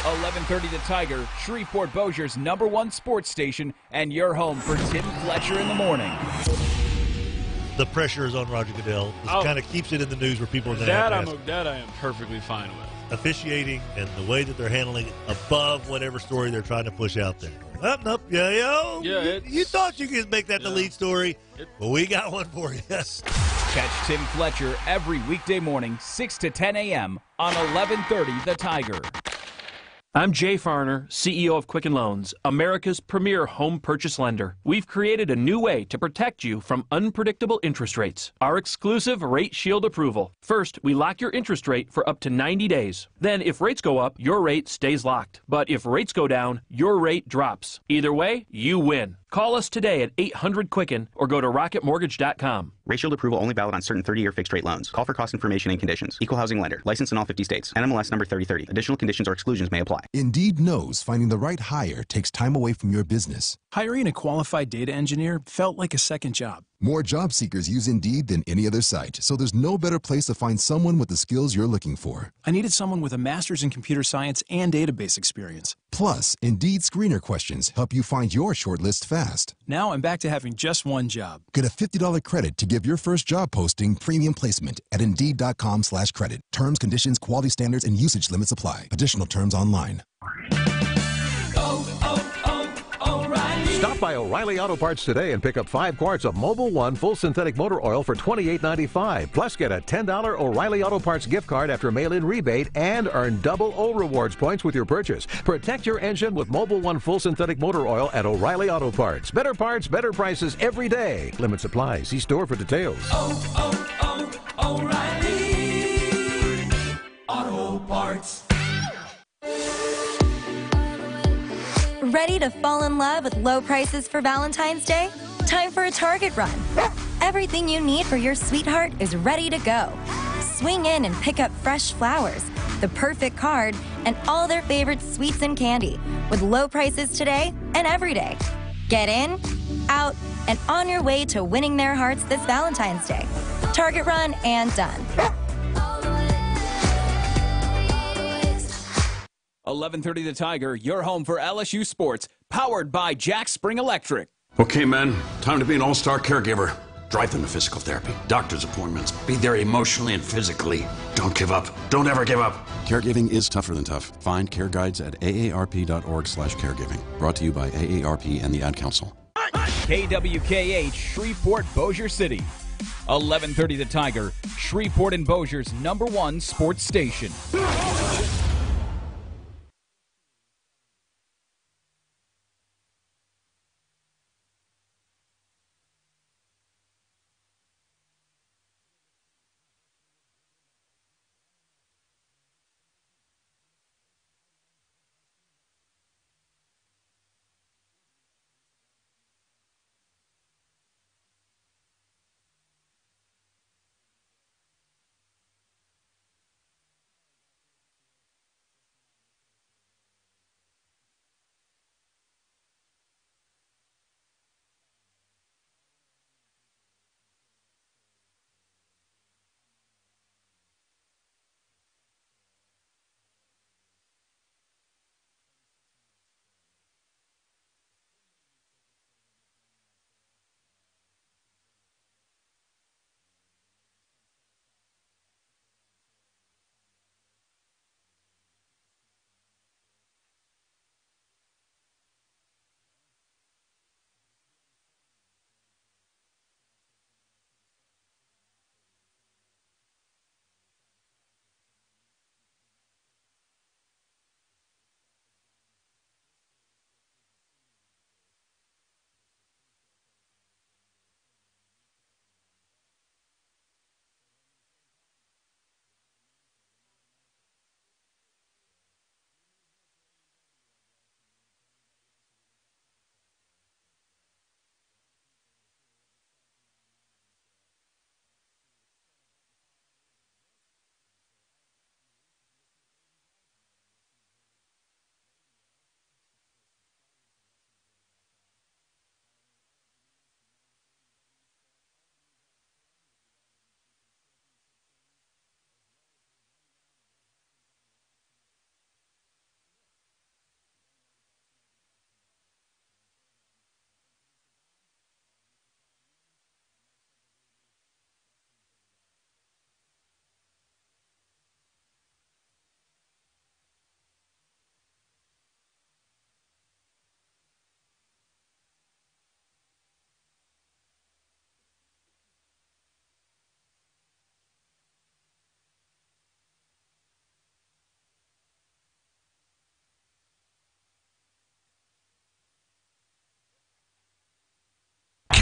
1130 The Tiger, Shreveport Bossier's #1 sports station, and your home for Tim Fletcher in the morning. The pressure is on Roger Goodell. This kind of keeps it in the news where people are going to have to ask. That I am perfectly fine with. Officiating and the way that they're handling it above whatever story they're trying to push out there. You thought you could make that the lead story, but we got one for you. Catch Tim Fletcher every weekday morning, 6 to 10 a.m. on 1130 The Tiger. I'm Jay Farner, CEO of Quicken Loans, America's premier home purchase lender. We've created a new way to protect you from unpredictable interest rates. Our exclusive Rate Shield approval. First, we lock your interest rate for up to 90 days. Then, if rates go up, your rate stays locked. But if rates go down, your rate drops. Either way, you win. Call us today at 800-QUICKEN or go to rocketmortgage.com. Rate Shield approval only valid on certain 30-year fixed-rate loans. Call for cost information and conditions. Equal housing lender. Licensed in all 50 states. NMLS number 3030. Additional conditions or exclusions may apply. Indeed knows finding the right hire takes time away from your business. Hiring a qualified data engineer felt like a second job. More job seekers use Indeed than any other site, so there's no better place to find someone with the skills you're looking for. I needed someone with a master's in computer science and database experience. Plus, Indeed screener questions help you find your shortlist fast. Now I'm back to having just one job. Get a $50 credit to give your first job posting premium placement at Indeed.com/credit. Terms, conditions, quality standards, and usage limits apply. Additional terms online. Stop by O'Reilly Auto Parts today and pick up 5 quarts of Mobil 1 full synthetic motor oil for $28.95. Plus, get a $10 O'Reilly Auto Parts gift card after mail-in rebate and earn double O Rewards points with your purchase. Protect your engine with Mobil 1 full synthetic motor oil at O'Reilly Auto Parts. Better parts, better prices every day. Limit supply. See store for details. O'Reilly Auto Parts. Ready to fall in love with low prices for Valentine's Day? Time for a Target run. Everything you need for your sweetheart is ready to go. Swing in and pick up fresh flowers, the perfect card, and all their favorite sweets and candy with low prices today and every day. Get in, out, and on your way to winning their hearts this Valentine's Day. Target run and done. 1130 The Tiger, your home for LSU sports, powered by Jack Spring Electric. Okay, men, time to be an all-star caregiver. Drive them to physical therapy, doctor's appointments, be there emotionally and physically. Don't give up. Don't ever give up. Caregiving is tougher than tough. Find care guides at aarp.org/caregiving. Brought to you by AARP and the Ad Council. KWKH, Shreveport, Bossier City. 1130 The Tiger, Shreveport and Bossier's #1 sports station.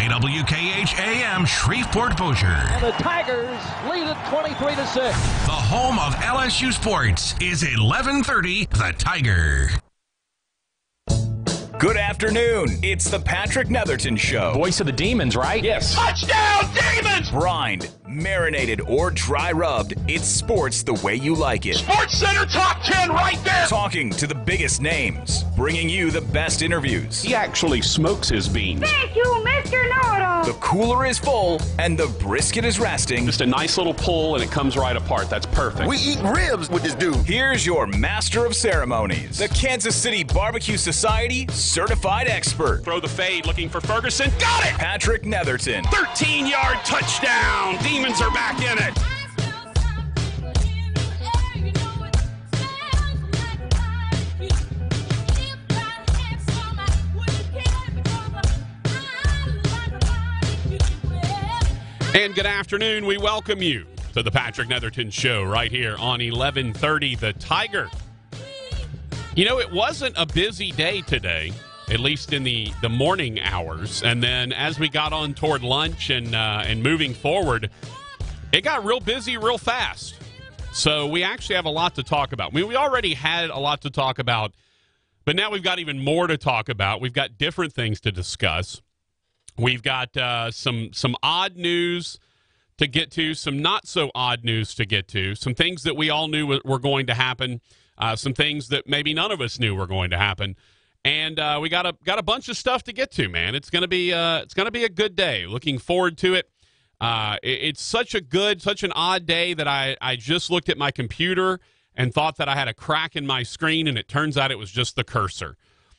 KWKH AM Shreveport Bossier. And the Tigers lead it 23-6. The home of LSU sports is 1130 The Tiger. Good afternoon. It's the Patrick Netherton Show. Voice of the Demons, right? Yes. Touchdown, Demons! Brined, marinated, or dry rubbed, it's sports the way you like it. Sports Center Top 10 right there! Talking to the biggest names, bringing you the best interviews. He actually smokes his beans. Thank you, Mr. Know-It-All. The cooler is full, and the brisket is resting. Just a nice little pull, and it comes right apart. That's perfect. We eat ribs with this dude. Here's your master of ceremonies, the Kansas City Barbecue Society certified expert. Throw the fade, looking for Ferguson. Got it! Patrick Netherton. 13-yard touchdown. Demons are back in it. And good afternoon. We welcome you to the Patrick Netherton Show right here on 1130 The Tiger. You know, it wasn't a busy day today, at least in the morning hours. And then as we got on toward lunch and moving forward, it got real busy real fast. So we actually have a lot to talk about. I mean, we already had a lot to talk about, but now we've got even more to talk about. We've got different things to discuss. We've got some odd news to get to, some not so odd news to get to, some things that we all knew were going to happen, some things that maybe none of us knew were going to happen, and we got a bunch of stuff to get to. Man, it's gonna be a good day. Looking forward to it. It's such an odd day that I just looked at my computer and thought that I had a crack in my screen, and it turns out it was just the cursor.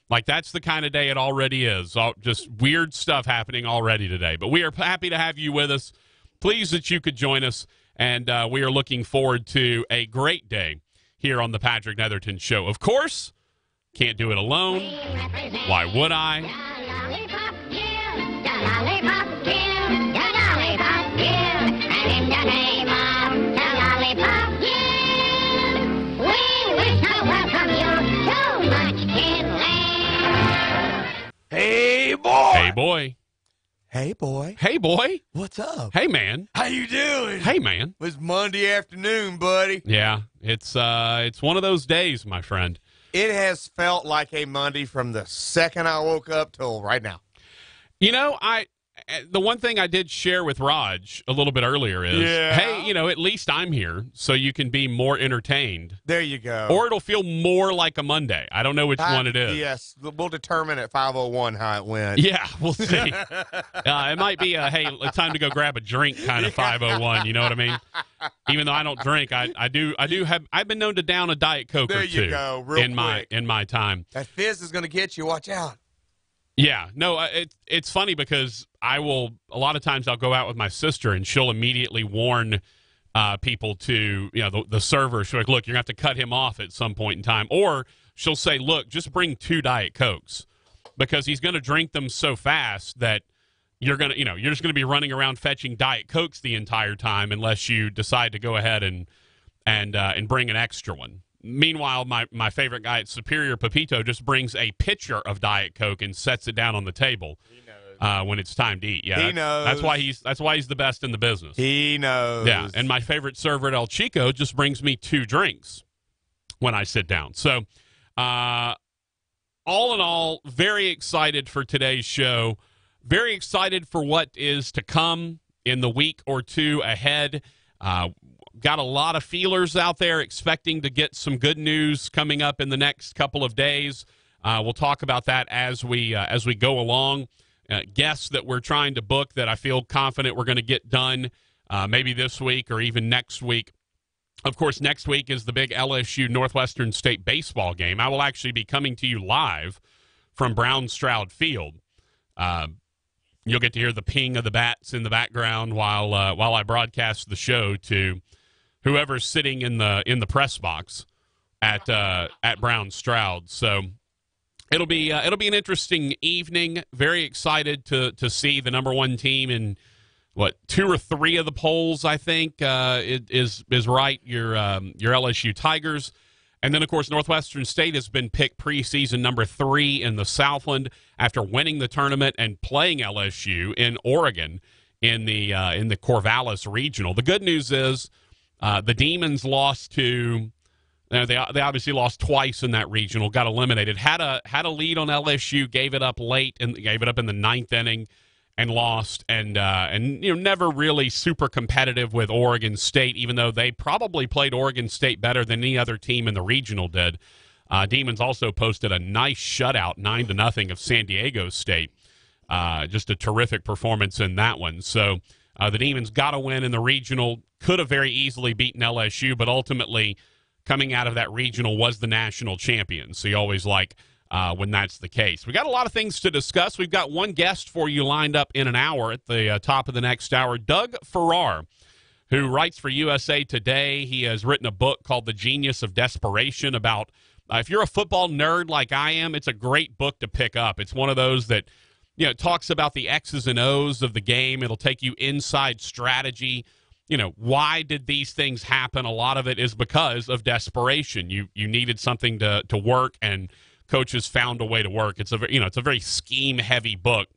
Like, that's the kind of day it already is. Just weird stuff happening already today. But we are happy to have you with us. Pleased that you could join us. And we are looking forward to a great day here on the Patrick Netherton Show. Of course, can't do it alone. Why would I? Hey, boy! Hey, boy. Hey, boy. Hey, boy. What's up? Hey, man. How you doing? Hey, man. It's Monday afternoon, buddy. Yeah, it's one of those days, my friend. It has felt like a Monday from the second I woke up till right now. You know, the one thing I did share with Raj a little bit earlier is, hey, you know, at least I'm here, so you can be more entertained. There you go. Or it'll feel more like a Monday. I don't know which one it is. Yes, we'll determine at 5:01 how it went. Yeah, we'll see. It might be a, hey, it's time to go grab a drink kind of 5:01. You know what I mean? Even though I don't drink, I've been known to down a Diet Coke or two. There you go, real quick. In my time. That fizz is going to get you. Watch out. Yeah, no, it's funny because a lot of times I'll go out with my sister and she'll immediately warn people to, you know, the server. She'll like, look, you're going to have to cut him off at some point in time. Or she'll say, look, just bring 2 Diet Cokes because he's going to drink them so fast that you're just going to be running around fetching Diet Cokes the entire time unless you decide to go ahead and bring an extra one. Meanwhile, my favorite guy at Superior, Pepito, just brings a pitcher of Diet Coke and sets it down on the table when it's time to eat. Yeah, he knows. That's why he's the best in the business. He knows. Yeah, and my favorite server at El Chico just brings me 2 drinks when I sit down. So, all in all, very excited for today's show. Very excited for what is to come in the week or two ahead. Got a lot of feelers out there expecting to get some good news coming up in the next couple of days. We'll talk about that as we go along. Guests that we're trying to book that I feel confident we're going to get done maybe this week or even next week. Of course, next week is the big LSU Northwestern State baseball game. I will actually be coming to you live from Brown Stroud Field. You'll get to hear the ping of the bats in the background while I broadcast the show to whoever's sitting in the press box at Brown Stroud. So it'll be an interesting evening. Very excited to see the number 1 team in 2 or 3 of the polls. I think is right. Your LSU Tigers, And then, of course, Northwestern State has been picked preseason number 3 in the Southland after winning the tournament and playing LSU in Oregon in the Corvallis Regional. The good news is the Demons lost to they obviously lost twice in that regional, got eliminated. Had a lead on LSU, gave it up late and gave it up in the 9th inning and lost, and never really super competitive with Oregon State, even though they probably played Oregon State better than any other team in the regional did. Demons also posted a nice shutout, 9-0 of San Diego State. Just a terrific performance in that one. So the Demons got a win in the regional, could have very easily beaten LSU, but ultimately coming out of that regional was the national champion. So you always like when that's the case. We got a lot of things to discuss. We've got one guest for you lined up in an hour at the top of the next hour, Doug Farrar, who writes for USA Today. He has written a book called The Genius of Desperation about if you're a football nerd like I am, it's a great book to pick up. It's one of those that it talks about the X's and O's of the game. It'll take you inside strategy. Why did these things happen? A lot of it is because of desperation. You needed something to work, and coaches found a way to work. It's a very scheme-heavy book.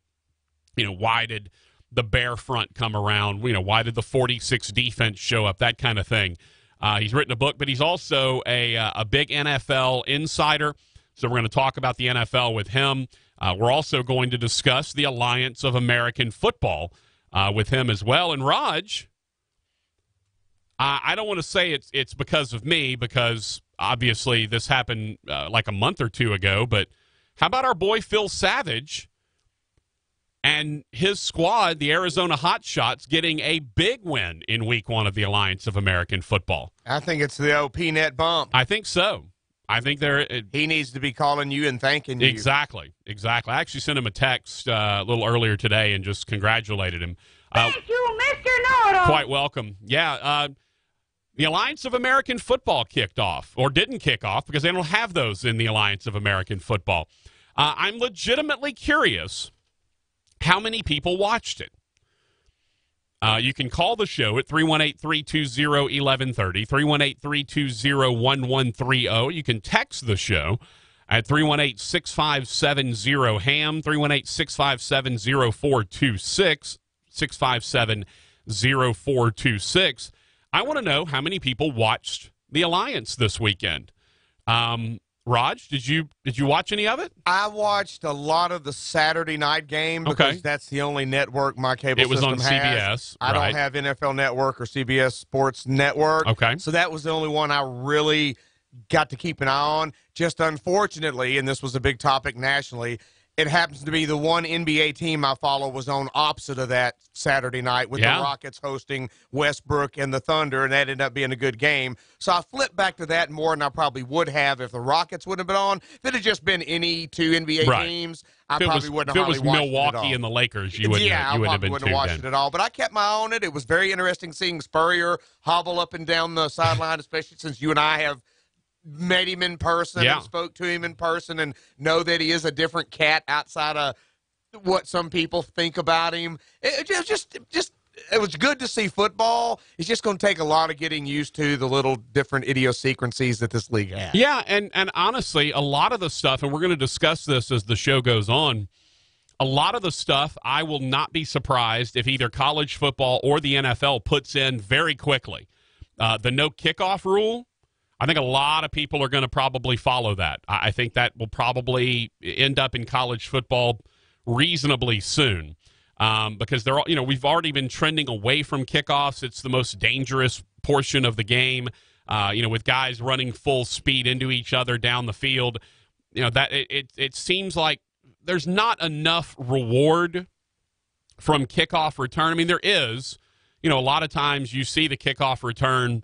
Why did the bear front come around? Why did the 46 defense show up? That kind of thing. He's written a book, but he's also a big NFL insider. So we're going to talk about the NFL with him. We're also going to discuss the Alliance of American Football with him as well. And Raj, I don't want to say it's because of me, because obviously this happened like a month or two ago, but how about our boy Phil Savage and his squad, the Arizona Hotshots, getting a big win in Week 1 of the Alliance of American Football? I think it's the OP net bump. I think so. I think he needs to be calling you and thanking you. Exactly. I actually sent him a text a little earlier today and just congratulated him. Thank you, Mr. Know-It-All. Quite welcome. Yeah, the Alliance of American Football kicked off, or didn't kick off, because they don't have those in the Alliance of American Football. I'm legitimately curious how many people watched it. You can call the show at 318-320-1130, 318-320-1130. You can text the show at 318-6570-HAM, 318-657-0426, 657-0426. I want to know how many people watched the Alliance this weekend. Raj, did you watch any of it? I watched a lot of the Saturday night game because that's the only network my cable system has. It was on CBS. I don't have NFL Network or CBS Sports Network. Okay. So that was the only one I really got to keep an eye on. Just unfortunately, and this was a big topic nationally, it happens to be the one NBA team I follow was on opposite of that Saturday night with the Rockets hosting Westbrook and the Thunder, and that ended up being a good game. So I flipped back to that more than I probably would have if the Rockets wouldn't have been on. If it had just been any two NBA teams, I probably wouldn't have watched it at all. If it was Milwaukee and the Lakers, you wouldn't have watched it at all. But I kept my eye on it. It was very interesting seeing Spurrier hobble up and down the sideline, especially since you and I have met him in person and spoke to him in person and know that he is a different cat outside of what some people think about him. It was good to see football. It's just going to take a lot of getting used to the little different idiosyncrasies that this league has. Yeah, and honestly, a lot of the stuff, and we're going to discuss this as the show goes on, a lot of the stuff I will not be surprised if either college football or the NFL puts in very quickly. The no kickoff rule, I think a lot of people are going to probably follow that. I think that will probably end up in college football reasonably soon because we've already been trending away from kickoffs. It's the most dangerous portion of the game. With guys running full speed into each other down the field. That it seems like there's not enough reward from kickoff return. I mean, there is. A lot of times you see the kickoff return.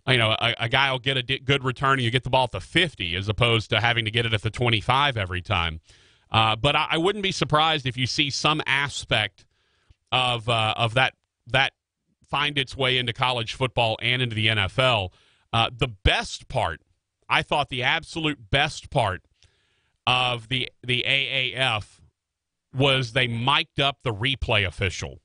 A guy will get a good return and you get the ball at the 50 as opposed to having to get it at the 25 every time. But I wouldn't be surprised if you see some aspect of that find its way into college football and into the NFL. The best part, I thought the absolute best part of the AAF was they mic'd up the replay official.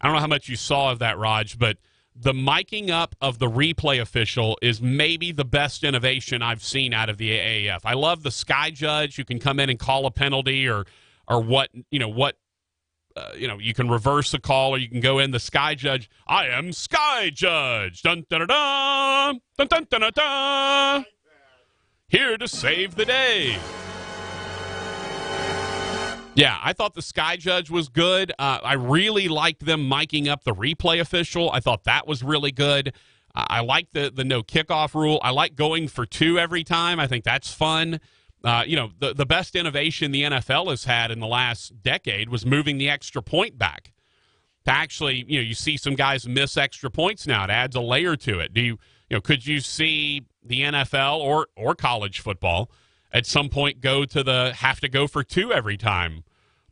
I don't know how much you saw of that, Raj, but the miking up of the replay official is maybe the best innovation I've seen out of the AAF. I love the Sky Judge who can come in and call a penalty or you can reverse a call or you can go in the Sky Judge. I am Sky Judge. Dun, dun, dun, dun, dun, dun, dun, dun, dun. Here to save the day. Yeah, I thought the Sky Judge was good. I really liked them miking up the replay official. I thought that was really good. I like the no kickoff rule. I like going for 2 every time. I think that's fun. The best innovation the NFL has had in the last decade was moving the extra point back. To actually, you see some guys miss extra points now. It adds a layer to it. Could you see the NFL or college football at some point go to the have to go for 2 every time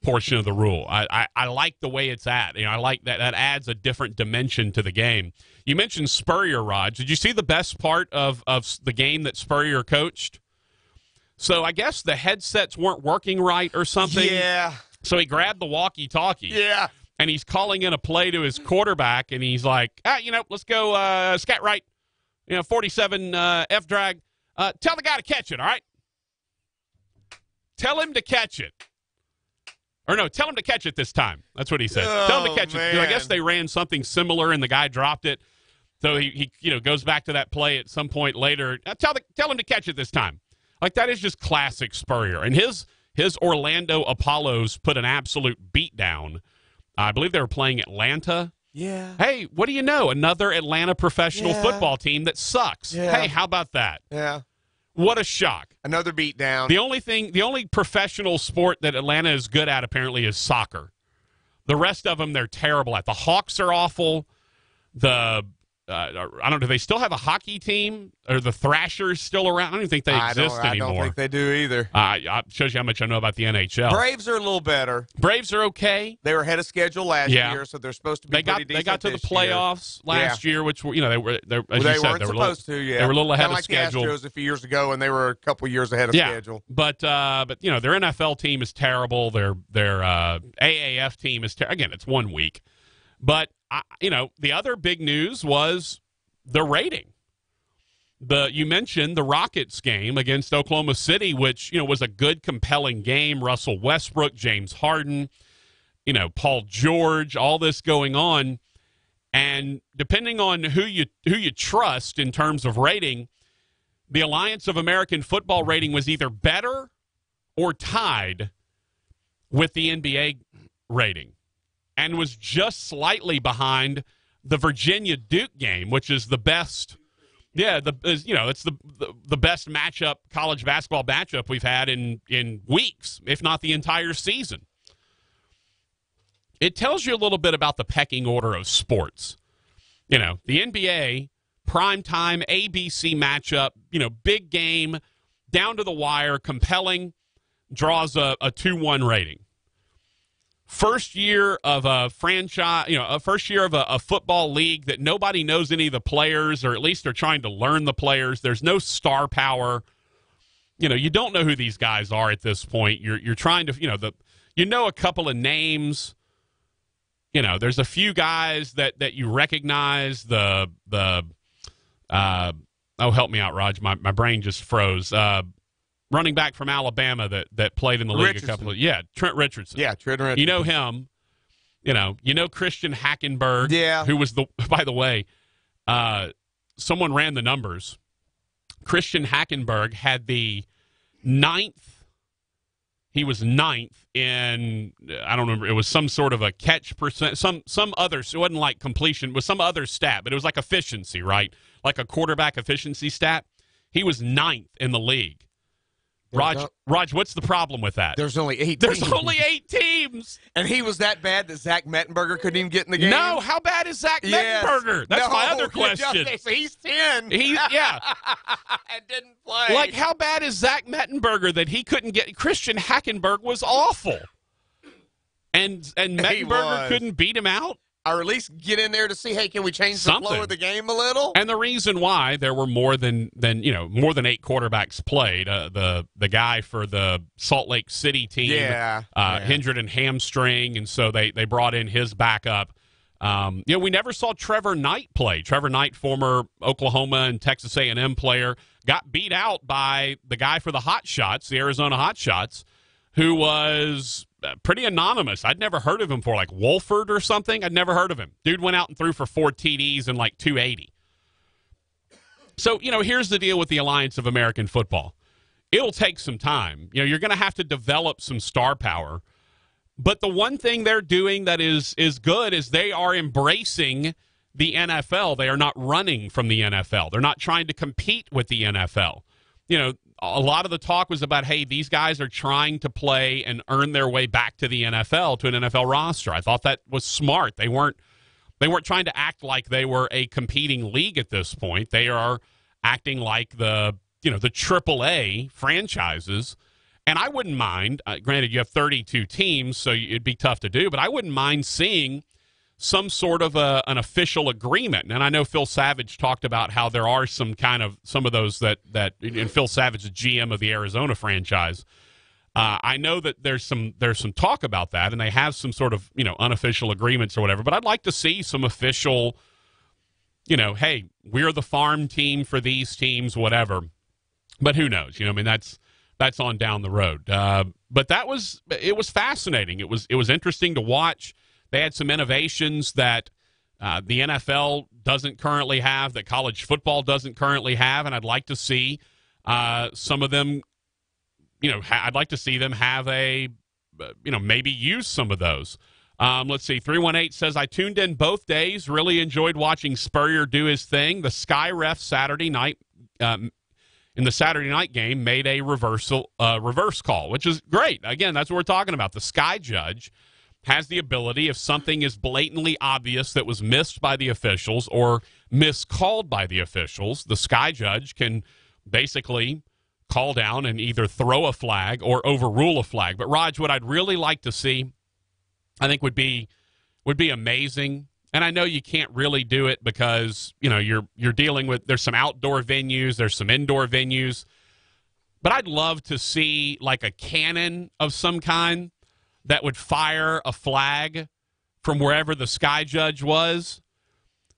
portion of the rule? I like the way it's at. I like that adds a different dimension to the game. You mentioned Spurrier, Rod. Did you see the best part of the game that Spurrier coached? So I guess the headsets weren't working right or something. Yeah. So he grabbed the walkie-talkie. Yeah. And he's calling in a play to his quarterback, and he's like, let's go scat right, 47 F drag. Tell the guy to catch it, all right? Tell him to catch it. Or no, tell him to catch it this time. That's what he said. Tell him to catch it. I guess they ran something similar, and the guy dropped it. So he goes back to that play at some point later. Tell him to catch it this time. Like, that is just classic Spurrier. And his Orlando Apollos put an absolute beat down. I believe they were playing Atlanta. Yeah. Hey, what do you know? Another Atlanta professional football team that sucks. Yeah. Hey, how about that? Yeah. What a shock. Another beat down. The only professional sport that Atlanta is good at, apparently, is soccer. The rest of them, they're terrible at. The Hawks are awful. I don't know. Do they still have a hockey team? Are the Thrashers still around? I don't even think they exist anymore. I don't think they do either. Shows you how much I know about the NHL. Braves are a little better. Braves are okay. They were ahead of schedule last year, so they're supposed to be pretty decent. They got to the playoffs last year, which were, they weren't supposed to. Yeah, they were a little ahead of like schedule. The Astros a few years ago, and they were a couple years ahead of schedule. But their NFL team is terrible. Their AAF team is terrible. Again, it's 1 week, but the other big news was the rating. You mentioned the Rockets game against Oklahoma City, which was a good, compelling game. Russell Westbrook, James Harden, Paul George, all this going on, and depending on who you trust in terms of rating, the Alliance of American Football rating was either better or tied with the NBA rating, and was just slightly behind the Virginia Duke game, which is the best. Yeah, it's the best matchup, college basketball matchup we've had in weeks, if not the entire season. It tells you a little bit about the pecking order of sports. The NBA, primetime, ABC matchup, big game, down to the wire, compelling, draws a 2-1 rating. First year of a franchise, first year of a football league that nobody knows any of the players, or at least they're trying to learn the players. There's no star power. You don't know who these guys are at this point. You're trying to, a couple of names. There's a few guys that you recognize. Help me out, Raj. My brain just froze. Running back from Alabama that played in the league a couple of Trent Richardson. Yeah, Trent Richardson. You know him. Christian Hackenberg. Yeah. Who was by the way, someone ran the numbers. Christian Hackenberg had the 9th. He was 9th in, I don't remember, it was some sort of a catch percent, some other, it wasn't like completion, it was some other stat, but it was like efficiency, right? Like a quarterback efficiency stat. He was 9th in the league. Raj, what's the problem with that? There's only 8 teams. There's only 8 teams. And he was that bad that Zach Mettenberger couldn't even get in the game? No, how bad is Zach Mettenberger? That's my other question. He's 10. And didn't play. Like, how bad is Zach Mettenberger that he couldn't get? Christian Hackenberg was awful. And Mettenberger couldn't beat him out? Or at least get in there to see, hey, can we change the flow of the game a little? And the reason why there were more than 8 quarterbacks played. The guy for the Salt Lake City team, injured and hamstring, and so they brought in his backup. We never saw Trevor Knight play. Trevor Knight, former Oklahoma and Texas A&M player, got beat out by the guy for the Hot Shots, the Arizona Hot Shots, who was pretty anonymous. I'd never heard of him before, like Wolford or something. I'd never heard of him. Dude went out and threw for 4 TDs and like 280. So, here's the deal with the Alliance of American Football. It'll take some time. You're going to have to develop some star power. But the one thing they're doing that is good is they are embracing the NFL. They are not running from the NFL. They're not trying to compete with the NFL. A lot of the talk was about, hey, these guys are trying to play and earn their way back to the NFL, to an NFL roster. I thought that was smart. They weren't trying to act like they were a competing league at this point. They are acting like the AAA franchises. And I wouldn't mind, granted, you have 32 teams, so it'd be tough to do, but I wouldn't mind seeing some sort of an official agreement. And I know Phil Savage talked about how there are some of those that and Phil Savage, the GM of the Arizona franchise. I know that there's some talk about that, and they have some sort of, unofficial agreements or whatever, but I'd like to see some official, hey, we're the farm team for these teams, whatever. But who knows? That's on down the road. But it was fascinating. It was interesting to watch. They had some innovations that the NFL doesn't currently have, that college football doesn't currently have, and I'd like to see some of them, I'd like to see them have maybe use some of those. Let's see. 318 says, I tuned in both days, really enjoyed watching Spurrier do his thing. The Sky ref Saturday night in the Saturday night game made a reverse call, which is great. Again, that's what we're talking about. The Sky judge has the ability, if something is blatantly obvious that was missed by the officials or miscalled by the officials, the Sky judge can basically call down and either throw a flag or overrule a flag. But, Raj, what I'd really like to see, I think would be amazing. And I know you can't really do it because, you're dealing with, there's some outdoor venues, there's some indoor venues. But I'd love to see like a cannon of some kind that would fire a flag from wherever the Sky judge was.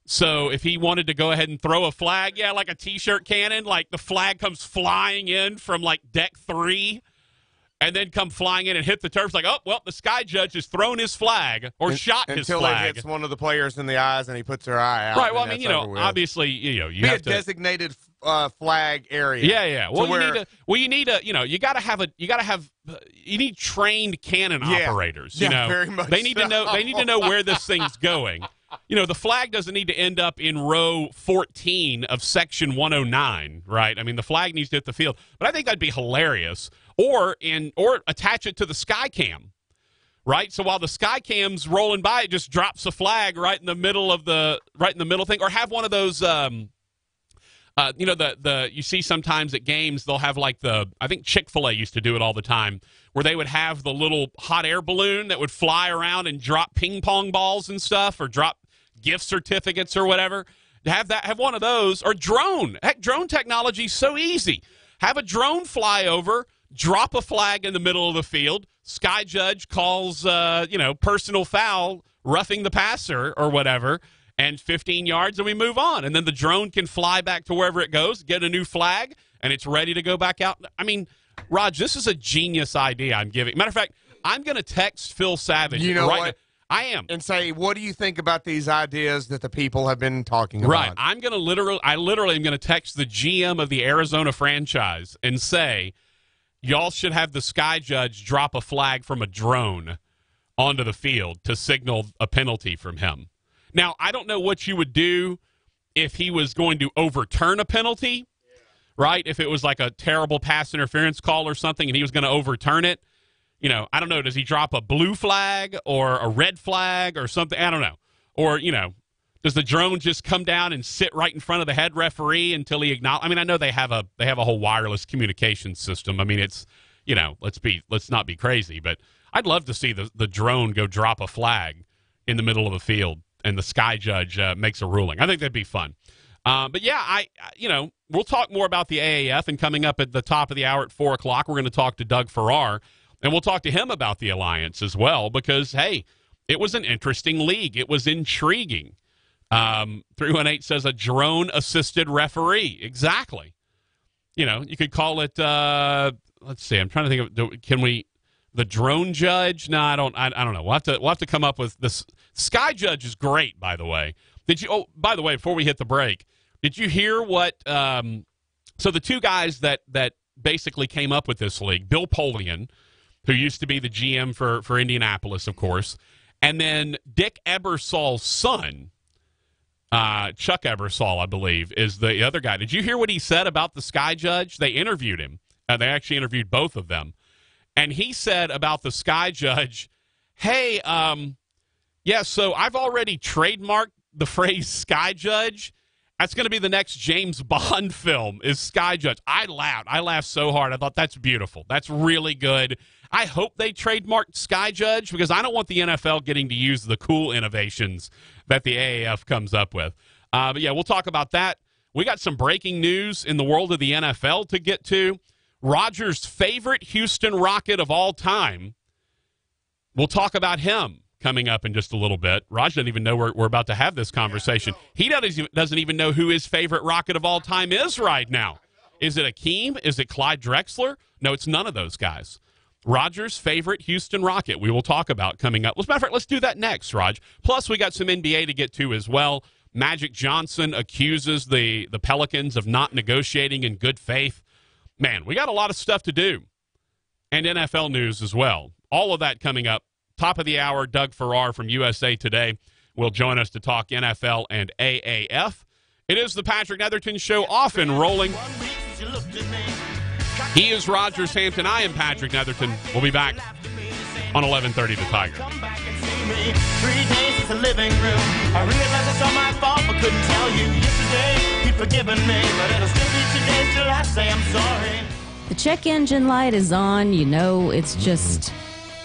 So if he wanted to go ahead and throw a flag, like a T-shirt cannon, like the flag comes flying in from like deck 3 and then come flying in and hit the turf. It's like, oh, well, the Sky judge has thrown his flag or shot his flag. Until it hits one of the players in the eyes and he puts their eye out. Right, well, I mean, obviously, you be have a designated flag area. Yeah. Well, you need trained cannon operators. Very much they need to know where this thing's going. The flag doesn't need to end up in row 14 of section 109, right? I mean, the flag needs to hit the field. But I think that'd be hilarious. Or attach it to the Sky Cam, right? So while the Sky Cam's rolling by, it just drops a flag right in the middle thing. Or have one of those, you see sometimes at games they'll have like I think Chick-fil-A used to do it all the time, where they would have the little hot air balloon that would fly around and drop ping pong balls and stuff, or drop gift certificates or whatever. Have one of those, or drone. Heck, drone technology is so easy. Have a drone fly over, drop a flag in the middle of the field. Sky judge calls, personal foul, roughing the passer or whatever, and 15 yards, and we move on. And then the drone can fly back to wherever it goes, get a new flag, and it's ready to go back out. I mean, Raj, this is a genius idea I'm giving. Matter of fact, I'm going to text Phil Savage. You know right what? now. I am. And say, what do you think about these ideas that the people have been talking about? Right. I literally am going to text the GM of the Arizona franchise and say, y'all should have the Sky judge drop a flag from a drone onto the field to signal a penalty from him. Now, I don't know what you would do if he was going to overturn a penalty, right? If it was like a terrible pass interference call or something and he was going to overturn it. I don't know. Does he drop a blue flag or a red flag or something? I don't know. Or, does the drone just come down and sit right in front of the head referee until he acknowledges? I mean, I know they have a whole wireless communication system. I mean, it's, let's not be crazy, but I'd love to see the drone go drop a flag in the middle of the field and the Sky judge makes a ruling. I think that'd be fun. But yeah, we'll talk more about the AAF, and coming up at the top of the hour at 4 o'clock, we're going to talk to Doug Farrar, and we'll talk to him about the Alliance as well, because, hey, It was an interesting league. It was intriguing. 318 says a drone-assisted referee. Exactly. You know, you could call it, let's see, I'm trying to think of, the drone judge? No, I don't know. We'll have to come up with this. Sky Judge is great, by the way. By the way, before we hit the break, did you hear what, so the two guys that basically came up with this league, Bill Polian, who used to be the GM for Indianapolis, of course, and then Dick Ebersol's son, Chuck Ebersol, I believe, is the other guy. Did you hear what he said about the Sky Judge? They interviewed him. They actually interviewed both of them. And he said about the Sky Judge, hey, so I've already trademarked the phrase Sky Judge. That's going to be the next James Bond film is Sky Judge. I laughed so hard. I thought that's beautiful. That's really good. I hope they trademarked Sky Judge because I don't want the NFL getting to use the cool innovations that the AAF comes up with. But yeah, we'll talk about that. We got some breaking news in the world of the NFL to get to. Rodgers' favorite Houston Rocket of all time. We'll talk about him coming up in just a little bit. Raj doesn't even know we're about to have this conversation. He doesn't even know who his favorite Rocket of all time is right now. Is it Akeem? Is it Clyde Drexler? No, it's none of those guys. Rodgers' favorite Houston Rocket we will talk about coming up. As a matter of fact, let's do that next, Raj. Plus, we got some NBA to get to as well. Magic Johnson accuses the Pelicans of not negotiating in good faith. Man, we got a lot of stuff to do. And NFL news as well. All of that coming up. Top of the hour, Doug Farrar from USA Today will join us to talk NFL and AAF. It is the Patrick Netherton Show, off and rolling. He is Rogers Hampton. I am Patrick Netherton. We'll be back on 1130 The Tiger. 3 days is a living room. I realize it's all my fault, but couldn't tell you yesterday. You'd forgiven me, but it'll still be 2 days till I say I'm sorry. The check engine light is on. You know, it's just...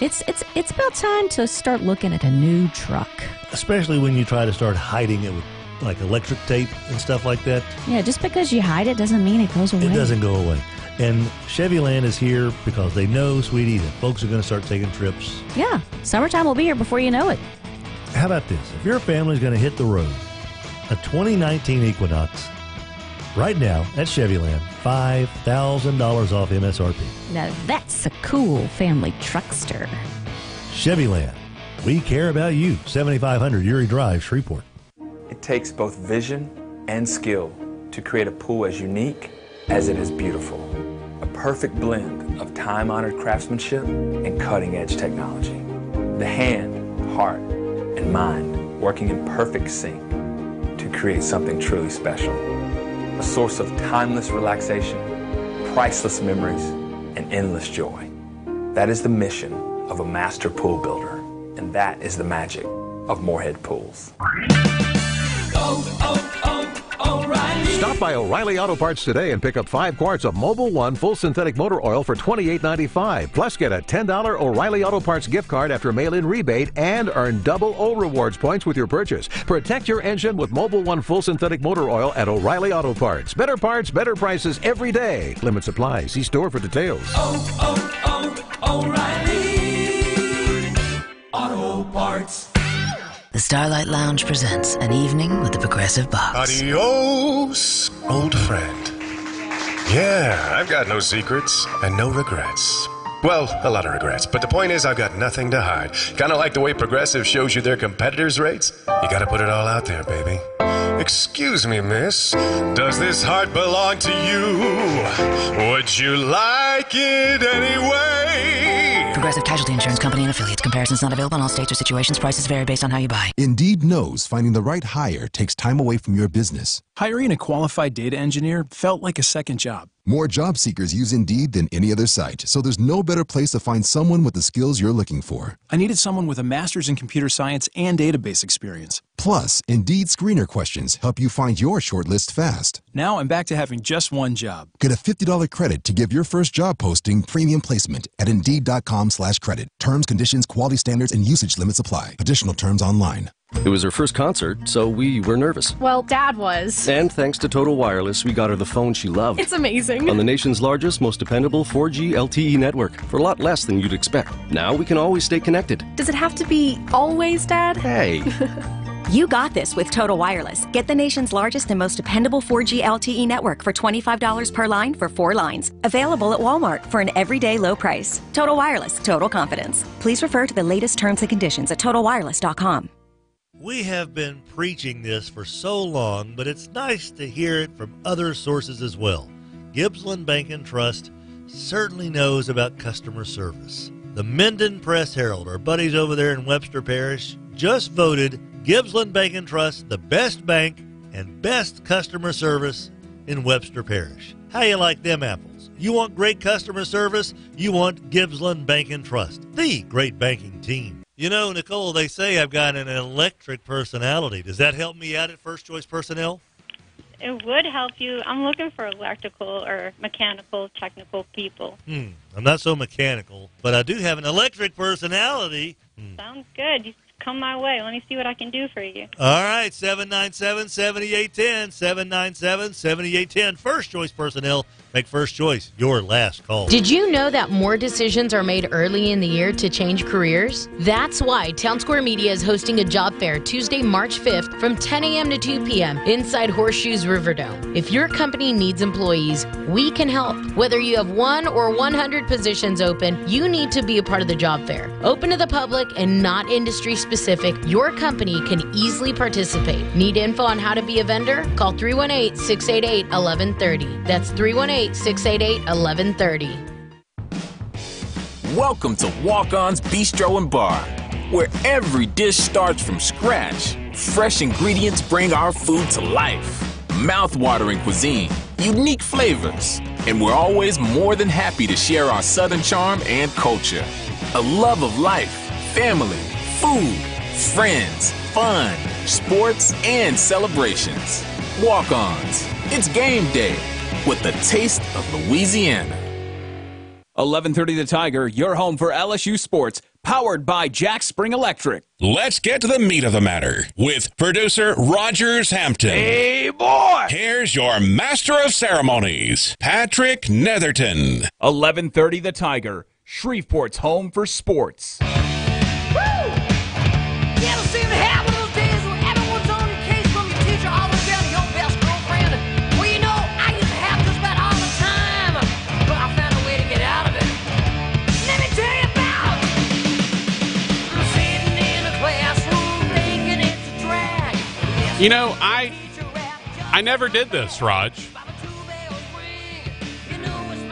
It's about time to start looking at a new truck. Especially when you try to start hiding it with like electric tape and stuff like that. Yeah, just because you hide it doesn't mean it goes away. It doesn't go away. And Chevyland is here because they know, sweetie, that folks are going to start taking trips. Yeah, summertime will be here before you know it. How about this? If your family's going to hit the road, a 2019 Equinox, right now at Chevyland, $5,000 off MSRP. Now that's a cool family truckster. Chevyland, we care about you. 7500 Uri Drive, Shreveport. It takes both vision and skill to create a pool as unique as it is beautiful. A perfect blend of time-honored craftsmanship and cutting-edge technology. The hand, heart, and mind working in perfect sync to create something truly special. A source of timeless relaxation, priceless memories, and endless joy. That is the mission of a master pool builder, and that is the magic of Moorhead Pools. O'Reilly. Stop by O'Reilly Auto Parts today and pick up 5 quarts of Mobil 1 full synthetic motor oil for $28.95. Plus, get a $10 O'Reilly Auto Parts gift card after mail-in rebate and earn double O Rewards points with your purchase. Protect your engine with Mobil 1 full synthetic motor oil at O'Reilly Auto Parts. Better parts, better prices every day. Limit supply. See store for details. O'Reilly Auto Parts. The Starlight Lounge presents An Evening with the Progressive Box. Adios, old friend. Yeah, I've got no secrets and no regrets. Well, a lot of regrets, but the point is I've got nothing to hide. Kind of like the way Progressive shows you their competitors' rates. You gotta put it all out there, baby. Excuse me, miss. Does this heart belong to you? Would you like it anyway? Progressive Casualty Insurance Company and Affiliates. Comparisons not available in all states or situations. Prices vary based on how you buy. Indeed knows finding the right hire takes time away from your business. Hiring a qualified data engineer felt like a second job. More job seekers use Indeed than any other site, so there's no better place to find someone with the skills you're looking for. I needed someone with a master's in computer science and database experience. Plus, Indeed screener questions help you find your shortlist fast. Now I'm back to having just one job. Get a $50 credit to give your first job posting premium placement at Indeed.com/credit. Terms, conditions, quality standards, and usage limits apply. Additional terms online. It was her first concert, so we were nervous. Well, Dad was. And thanks to Total Wireless, we got her the phone she loved. It's amazing. On the nation's largest, most dependable 4G LTE network for a lot less than you'd expect. Now we can always stay connected. Does it have to be always, Dad? Hey. You got this with Total Wireless. Get the nation's largest and most dependable 4G LTE network for $25 per line for 4 lines. Available at Walmart for an everyday low price. Total Wireless, total confidence. Please refer to the latest terms and conditions at totalwireless.com. We have been preaching this for so long, but it's nice to hear it from other sources as well. Gibbsland Bank and Trust certainly knows about customer service. The Minden Press-Herald, our buddies over there in Webster Parish, just voted Gibbsland Bank and Trust the best bank and best customer service in Webster Parish. How you like them apples? You want great customer service? You want Gibbsland Bank and Trust, the great banking team. You know, Nicole, they say I've got an electric personality. Does that help me out at First Choice Personnel? It would help you. I'm looking for electrical or mechanical, technical people. I'm not so mechanical, but I do have an electric personality. Sounds good. You come my way. Let me see what I can do for you. All right, 797-7810, 797-7810. First Choice Personnel, make First Choice your last call. Did you know that more decisions are made early in the year to change careers? That's why Town Square Media is hosting a job fair Tuesday, March 5th from 10 a.m. to 2 p.m. inside Horseshoes Riverdome. If your company needs employees, we can help. Whether you have 1 or 100 positions open, you need to be a part of the job fair. Open to the public and not industry specific, your company can easily participate. Need info on how to be a vendor? Call 318-688-1130. That's 318-688-1130. Welcome to Walk-On's Bistro and Bar, where every dish starts from scratch. Fresh ingredients bring our food to life. Mouth-watering cuisine, unique flavors, and we're always more than happy to share our Southern charm and culture. A love of life, family, food, friends, fun, sports, and celebrations. Walk-Ons. It's game day with the taste of Louisiana. 11:30 The Tiger, your home for LSU sports, powered by Jack Spring Electric. Let's get to the meat of the matter with producer Rogers Hampton. Hey, boy! Here's your master of ceremonies, Patrick Netherton. 11:30 The Tiger, Shreveport's home for sports. You know, I never did this, Raj.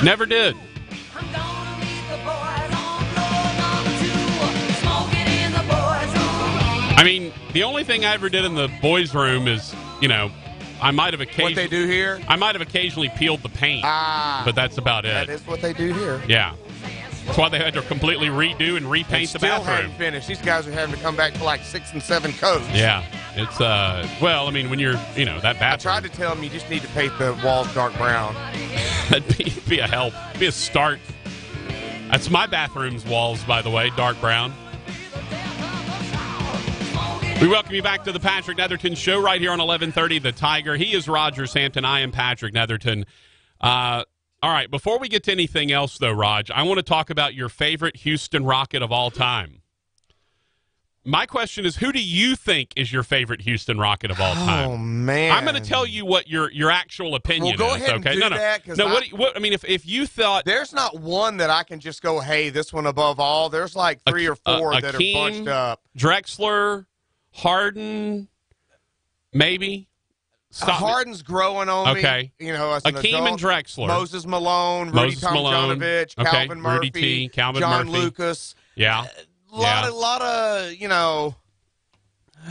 Never did. I mean, the only thing I ever did in the boys' room is, you know, I might have occasionally... What they do here? I might have occasionally peeled the paint, but that's about it. That is what they do here. Yeah. That's why they had to completely redo and repaint the bathroom. Still hadn't finished. These guys are having to come back to like 6 and 7 coats. Yeah. It's, well, I mean, when you're, you know, that bathroom. I tried to tell them you just need to paint the walls dark brown. That'd be a help. Be a start. That's my bathroom's walls, by the way, dark brown. We welcome you back to the Patrick Netherton Show right here on 1130 The Tiger. He is Rogers Hampton. I am Patrick Netherton. All right, before we get to anything else, though, Raj, I want to talk about your favorite Houston Rocket of all time. My question is, who do you think is your favorite Houston Rocket of all time? Oh, man. I'm going to tell you what your actual opinion is. Well, go ahead and do that. No, I mean, if you thought... There's not one that I can just go, hey, this one above all. There's like 3 or 4 that are bunched up. Drexler, Harden, maybe... Harden's growing on me. Okay. You know, as an Akeem adult. and Drexler. Moses Malone, Rudy Tomjanovich, Calvin Murphy, Rudy T, Calvin John Murphy. Lucas. Yeah. A lot of, you know.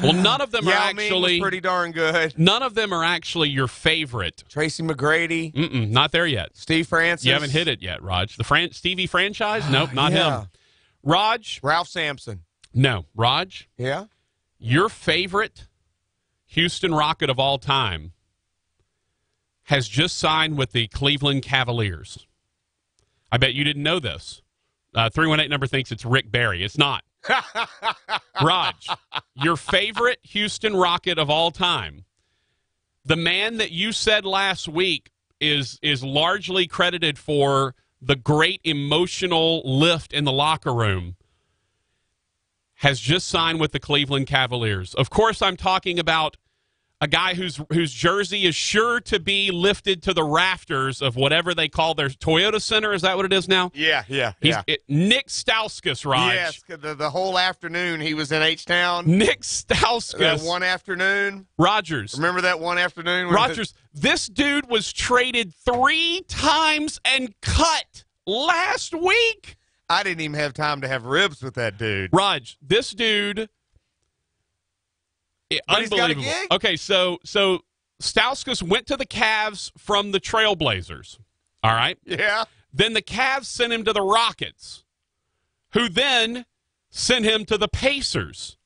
Well, none of them are Yao Ming actually was pretty darn good. None of them are actually your favorite. Tracy McGrady. Not there yet. Steve Francis. You haven't hit it yet, Raj. The Stevie franchise? Nope, not him. Raj. Ralph Sampson. No. Raj. Yeah. Your favorite Houston Rocket of all time has just signed with the Cleveland Cavaliers. I bet you didn't know this. 318 number thinks it's Rick Barry. It's not. Raj, your favorite Houston Rocket of all time, the man that you said last week is largely credited for the great emotional lift in the locker room, has just signed with the Cleveland Cavaliers. Of course, I'm talking about a guy whose jersey is sure to be lifted to the rafters of whatever they call their Toyota Center. Is that what it is now? Yeah. Nick Stauskas, Raj. Yes, the whole afternoon he was in H-Town. Nick Stauskas. That one afternoon. Rogers. Remember that one afternoon? Rogers, this dude was traded 3 times and cut last week. I didn't even have time to have ribs with that dude. Raj, this dude... unbelievable. He's got a gig? Okay, so Stauskas went to the Cavs from the Trailblazers. All right? Yeah. Then the Cavs sent him to the Rockets, who then sent him to the Pacers.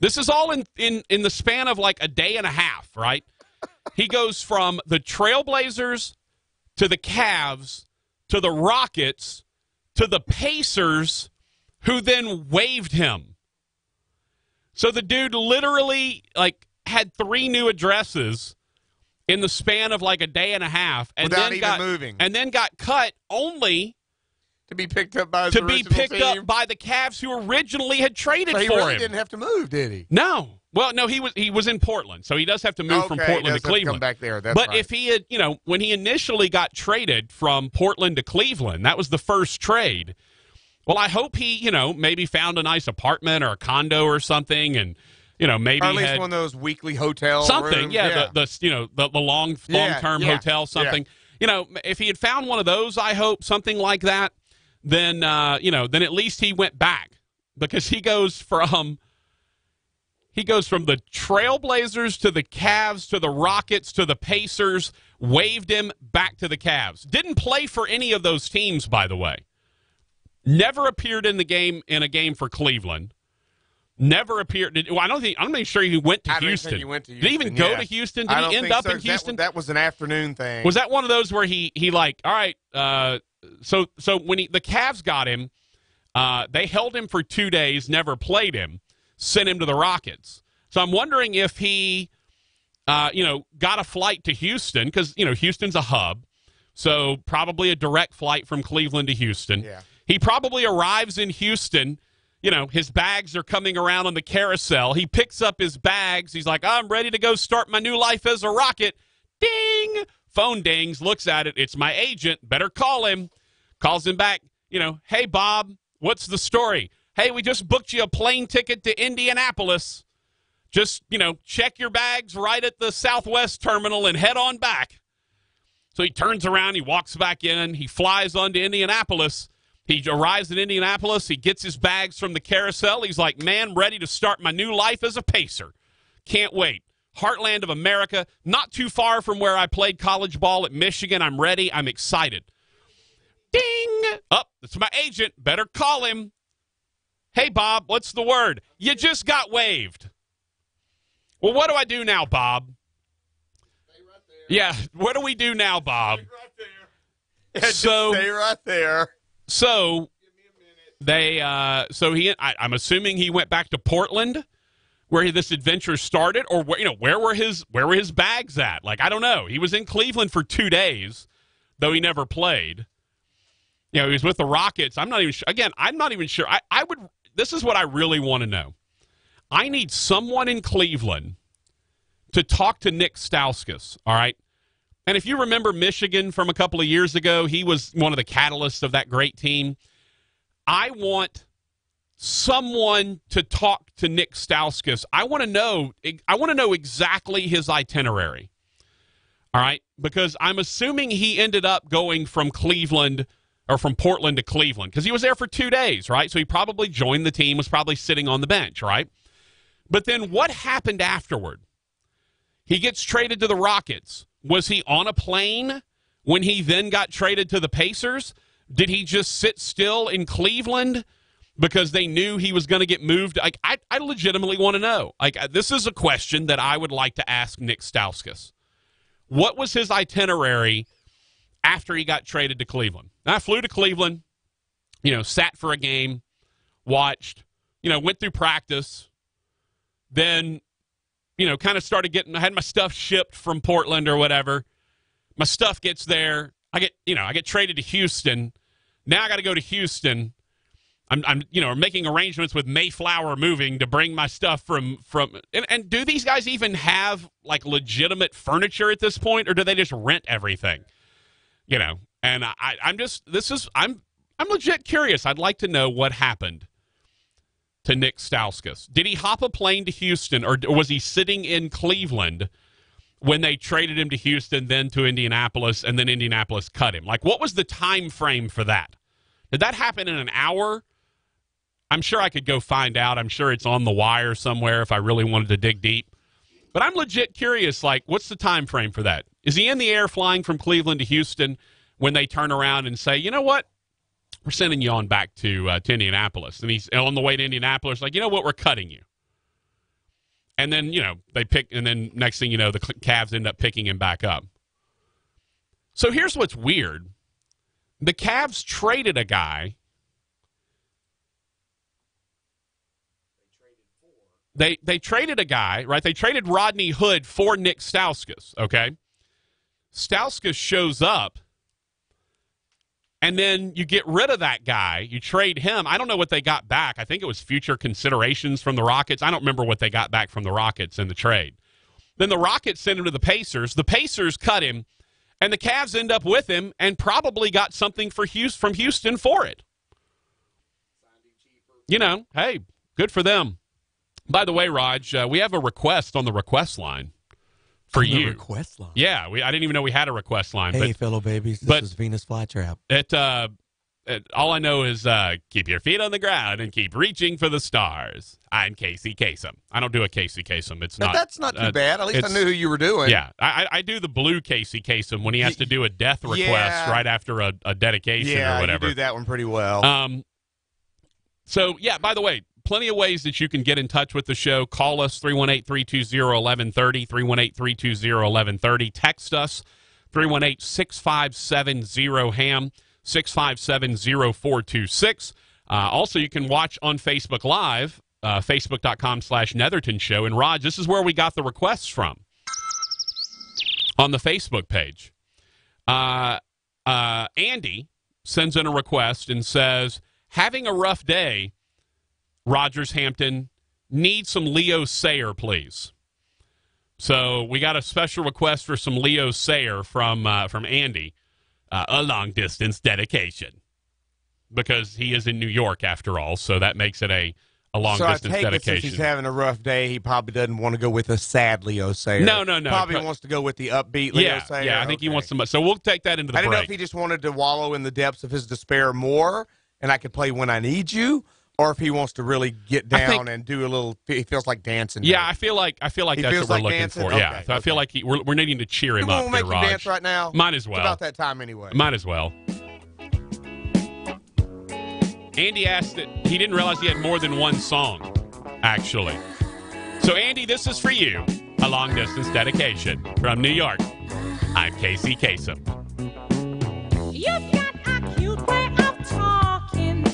This is all in the span of like a day and a half, right? He goes from the Trailblazers to the Cavs to the Rockets to the Pacers, who then waived him. So the dude literally had 3 new addresses in the span of like a day and a half, and without then even moving, and then got cut only to be picked up by the Cavs who originally had traded so he for really him. Didn't have to move, did he? No. Well, no, he was in Portland, so he does have to move from Portland to Cleveland. Come back there. That's but right. if he had, when he initially got traded from Portland to Cleveland, that was the first trade. Well, I hope he, maybe found a nice apartment or a condo or something, and maybe or at least had one of those weekly hotel something. rooms. Yeah, the long-term hotel, something. Yeah. If he had found one of those, I hope something like that. Then then at least he went back, because he goes from the Trailblazers to the Cavs to the Rockets to the Pacers, waived him back to the Cavs. Didn't play for any of those teams, by the way. Never appeared in a game for Cleveland. Never appeared. I'm not even sure he went to Houston. Think he went to Houston. Did he even go to Houston? Did he end up in Houston? That was an afternoon thing. Was that one of those where he all right? So when the Cavs got him, they held him for 2 days, never played him, sent him to the Rockets. So I'm wondering if he, got a flight to Houston, because Houston's a hub, so probably a direct flight from Cleveland to Houston. Yeah. He probably arrives in Houston. His bags are coming around on the carousel. He picks up his bags. He's like, I'm ready to go start my new life as a Rocket. Ding! Phone dings, looks at it. It's my agent. Better call him. Calls him back. Hey, Bob, what's the story? Hey, we just booked you a plane ticket to Indianapolis. Just, check your bags right at the Southwest terminal and head on back. So he turns around. He walks back in. He flies on to Indianapolis. He arrives in Indianapolis. He gets his bags from the carousel. He's like, man, ready to start my new life as a Pacer. Can't wait. Heartland of America, not too far from where I played college ball at Michigan. I'm ready. I'm excited. Ding! That's my agent. Better call him. Hey, Bob, what's the word? You just got waived. Well, what do I do now, Bob? Stay right there. Yeah, what do we do now, Bob? Stay right there. Yeah, stay right there. So I'm assuming he went back to Portland, where this adventure started, or where were his bags at? Like, I don't know. He was in Cleveland for 2 days, though he never played. He was with the Rockets. I'm not even sure. Again, I'm not even sure. I would. This is what I really want to know. I need someone in Cleveland to talk to Nick Stauskas. All right. And if you remember Michigan from a couple of years ago, he was one of the catalysts of that great team. I want someone to talk to Nick Stauskas. I want to know exactly his itinerary. All right? Because I'm assuming he ended up going from Cleveland or from Portland to Cleveland, because he was there for 2 days, right? So he probably joined the team, was probably sitting on the bench, right? But then what happened afterward? He gets traded to the Rockets. Was he on a plane when he then got traded to the Pacers? Did he just sit still in Cleveland because they knew he was going to get moved? I legitimately want to know. This is a question that I would like to ask Nick Stauskas. What was his itinerary after he got traded to Cleveland? I flew to Cleveland, sat for a game, watched, went through practice, then, kind of I had my stuff shipped from Portland or whatever. My stuff gets there. I get traded to Houston. Now I got to go to Houston. I'm making arrangements with Mayflower Moving to bring my stuff from and do these guys even have like legitimate furniture at this point, or do they just rent everything? And I'm legit curious. I'd like to know what happened to Nick Stauskas. Did he hop a plane to Houston, or was he sitting in Cleveland when they traded him to Houston, then to Indianapolis, and then Indianapolis cut him? Like, what was the time frame for that? Did that happen in an hour? I'm sure I could go find out. I'm sure it's on the wire somewhere if I really wanted to dig deep. But I'm legit curious, like, what's the time frame for that? Is he in the air flying from Cleveland to Houston when they turn around and say, you know what? We're sending you on back to Indianapolis. And he's on the way to Indianapolis, like, you know what? We're cutting you. And then, they pick, and then next thing you know, the Cavs end up picking him back up. So here's what's weird. The Cavs traded a guy. They traded a guy, right? They traded Rodney Hood for Nick Stauskas, okay? Stauskas shows up, and then you get rid of that guy. You trade him. I don't know what they got back. I think it was future considerations from the Rockets. I don't remember what they got back from the Rockets in the trade. Then the Rockets sent him to the Pacers. The Pacers cut him, and the Cavs end up with him and probably got something from Houston for it. Hey, good for them. By the way, Raj, we have a request on the request line for you. The request line? Yeah, I didn't even know we had a request line. Hey, fellow babies, this is Venus Flytrap. All I know is keep your feet on the ground and keep reaching for the stars. I'm Casey Kasem. I don't do a Casey Kasem. That's not too bad. At least I knew who you were doing. Yeah, I do the blue Casey Kasem when he has to do a death request right after a dedication or whatever. Yeah, you do that one pretty well. So, yeah, by the way, plenty of ways that you can get in touch with the show. Call us, 318-320-1130, 318-320-1130. Text us, 318-657-0HAM, 657-0426. Also, you can watch on Facebook Live, facebook.com/Netherton Show. And, Raj, this is where we got the requests from on the Facebook page. Andy sends in a request and says, having a rough day, Rogers Hampton, need some Leo Sayer, please. So we got a special request for some Leo Sayer from Andy, a long-distance dedication, because he is in New York after all, so that makes it a long-distance dedication. So I take it since he's having a rough day, he probably doesn't want to go with a sad Leo Sayer. No. Probably wants to go with the upbeat Leo Sayer. Yeah, I think he wants some. So we'll take that into the break. I didn't know if he just wanted to wallow in the depths of his despair more, and I could play When I Need You, or if he wants to really get down and do a little, he feels like dancing. Yeah, I feel like that's what we're looking dancing? for. Okay, yeah, I feel like we're needing to cheer him up. We'll make you Raj. dance right now. Might as well. It's about that time anyway. Might as well. Andy asked that he didn't realize he had more than one song, actually. So, Andy, this is for you, a long-distance dedication from New York. I'm Casey Kasem. You've got a cute way of talking.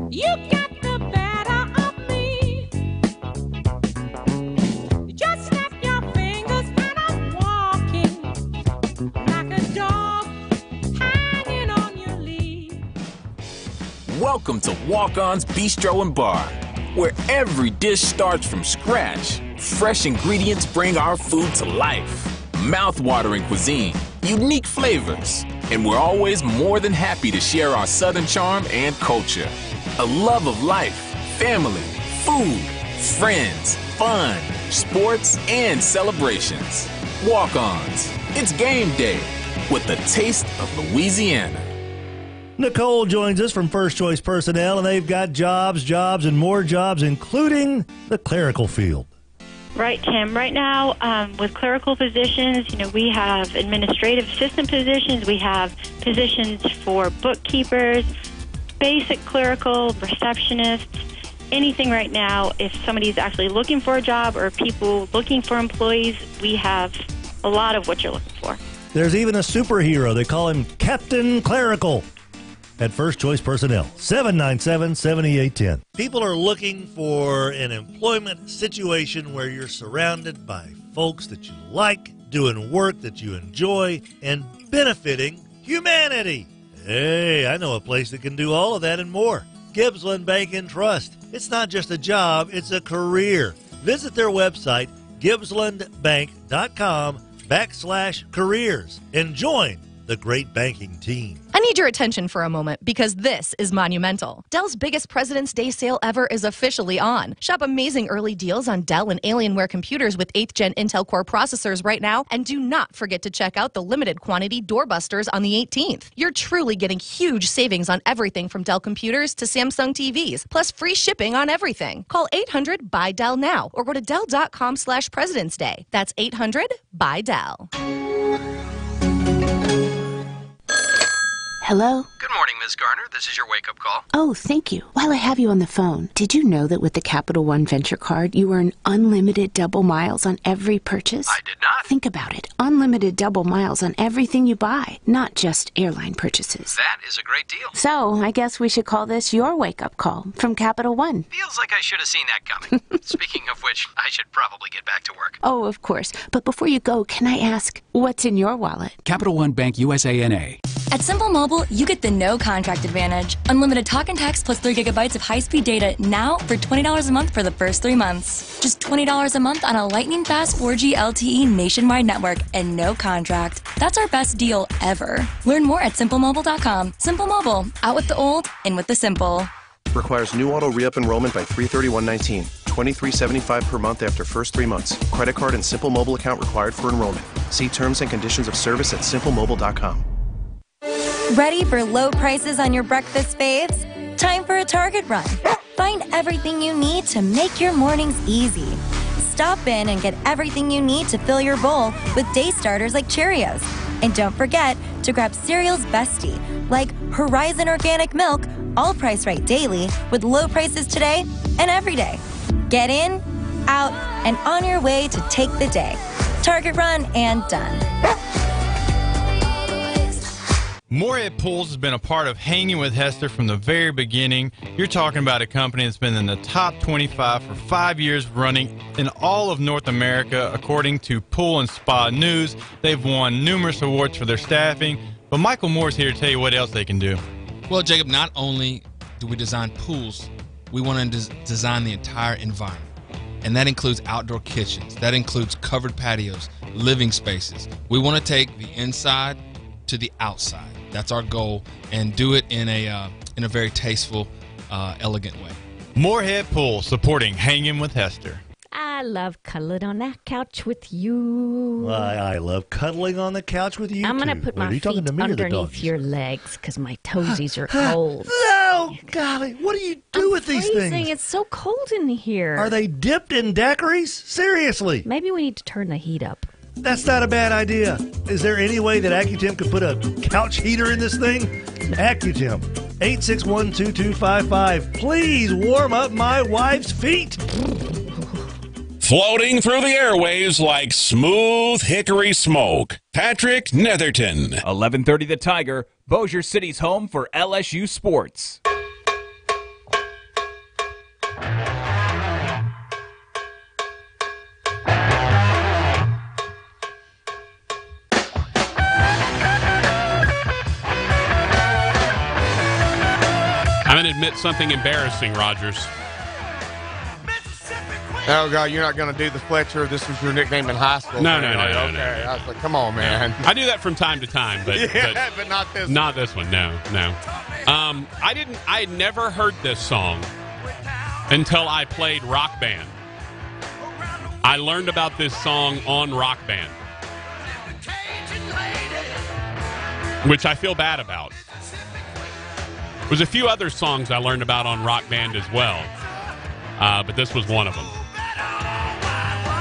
You got the better of me. You just snap your fingers and I'm walking like a dog hanging on your lead. Welcome to Walk-On's Bistro and Bar, where every dish starts from scratch. Fresh ingredients bring our food to life. Mouth-watering cuisine, unique flavors, and we're always more than happy to share our Southern charm and culture. A love of life, family, food, friends, fun, sports, and celebrations. Walk-Ons. It's game day with the taste of Louisiana. Nicole joins us from First Choice Personnel, and they've got jobs, and more jobs, including the clerical field. Right, Tim. Right now, with clerical positions, we have administrative assistant positions. We have positions for bookkeepers, basic clerical, receptionists, anything right now. If somebody's actually looking for a job or people looking for employees, we have a lot of what you're looking for. There's even a superhero. They call him Captain Clerical. at First Choice Personnel, 797-7810. People are looking for an employment situation where you're surrounded by folks that you like, doing work that you enjoy, and benefiting humanity. Hey, I know a place that can do all of that and more. Gibbsland Bank and Trust. It's not just a job, it's a career. Visit their website, gibbslandbank.com/careers, and join the great banking team. I need your attention for a moment because this is monumental. Dell's biggest President's Day sale ever is officially on. Shop amazing early deals on Dell and Alienware computers with 8th Gen Intel Core processors right now, and do not forget to check out the limited quantity doorbusters on the 18th. You're truly getting huge savings on everything from Dell computers to Samsung TVs, plus free shipping on everything. Call 800-BUY-DELL now or go to Dell.com/President's Day. That's 800-BUY-DELL. Hello? Good morning, Ms. Garner. This is your wake-up call. Oh, thank you. While I have you on the phone, did you know that with the Capital One Venture Card, you earn unlimited double miles on every purchase? I did not. Think about it. Unlimited double miles on everything you buy, not just airline purchases. That is a great deal. So, I guess we should call this your wake-up call from Capital One. Feels like I should have seen that coming. Speaking of which, I should probably get back to work. Oh, of course. But before you go, can I ask, what's in your wallet? Capital One Bank USA N.A. At Simple Mobile, you get the no-contract advantage. Unlimited talk and text plus 3 gigabytes of high-speed data now for $20 a month for the first 3 months. Just $20 a month on a lightning-fast 4G LTE nationwide network and no contract. That's our best deal ever. Learn more at simplemobile.com. Simple Mobile, out with the old, in with the simple. Requires new auto re-up enrollment by 3/31/19. $23.75 per month after first 3 months. Credit card and Simple Mobile account required for enrollment. See terms and conditions of service at simplemobile.com. Ready for low prices on your breakfast faves? Time for a Target run. Find everything you need to make your mornings easy. Stop in and get everything you need to fill your bowl with day starters like Cheerios. And don't forget to grab cereal's bestie, like Horizon Organic Milk, all price right daily, with low prices today and every day. Get in, out, and on your way to take the day. Target run and done. Morehead Pools has been a part of Hanging with Hester from the very beginning. You're talking about a company that's been in the top 25 for 5 years running in all of North America, according to Pool and Spa News. They've won numerous awards for their staffing, but Michael Moore's here to tell you what else they can do. Well, Jacob, not only do we design pools, we want to design the entire environment. And that includes outdoor kitchens. That includes covered patios, living spaces. We want to take the inside to the outside. That's our goal, and do it in a very tasteful, elegant way. Morehead Pool, supporting Hanging with Hester. I love cuddling on that couch with you. I love cuddling on the couch with you, I'm going to too. put Wait, my are you talking feet to me or the underneath dogs? your legs because my toesies are cold. No, golly, what do you do with these things? It's so cold in here. Are they dipped in daiquiris? Seriously. Maybe we need to turn the heat up. That's not a bad idea. Is there any way that Accutem could put a couch heater in this thing? Accutem, 861-2255. Please warm up my wife's feet. Floating through the airwaves like smooth hickory smoke. Patrick Netherton. 11:30 The Tiger, Bossier City's home for LSU sports. I'm going to admit something embarrassing, Rogers. Oh, God, you're not going to do the Fletcher. This was your nickname in high school. No. Okay, I was like, come on, man. I do that from time to time, but yeah, but not this. Not this one. No. I had never heard this song until I played Rock Band. I learned about this song on Rock Band, which I feel bad about. There's a few other songs I learned about on Rock Band as well, but this was one of them.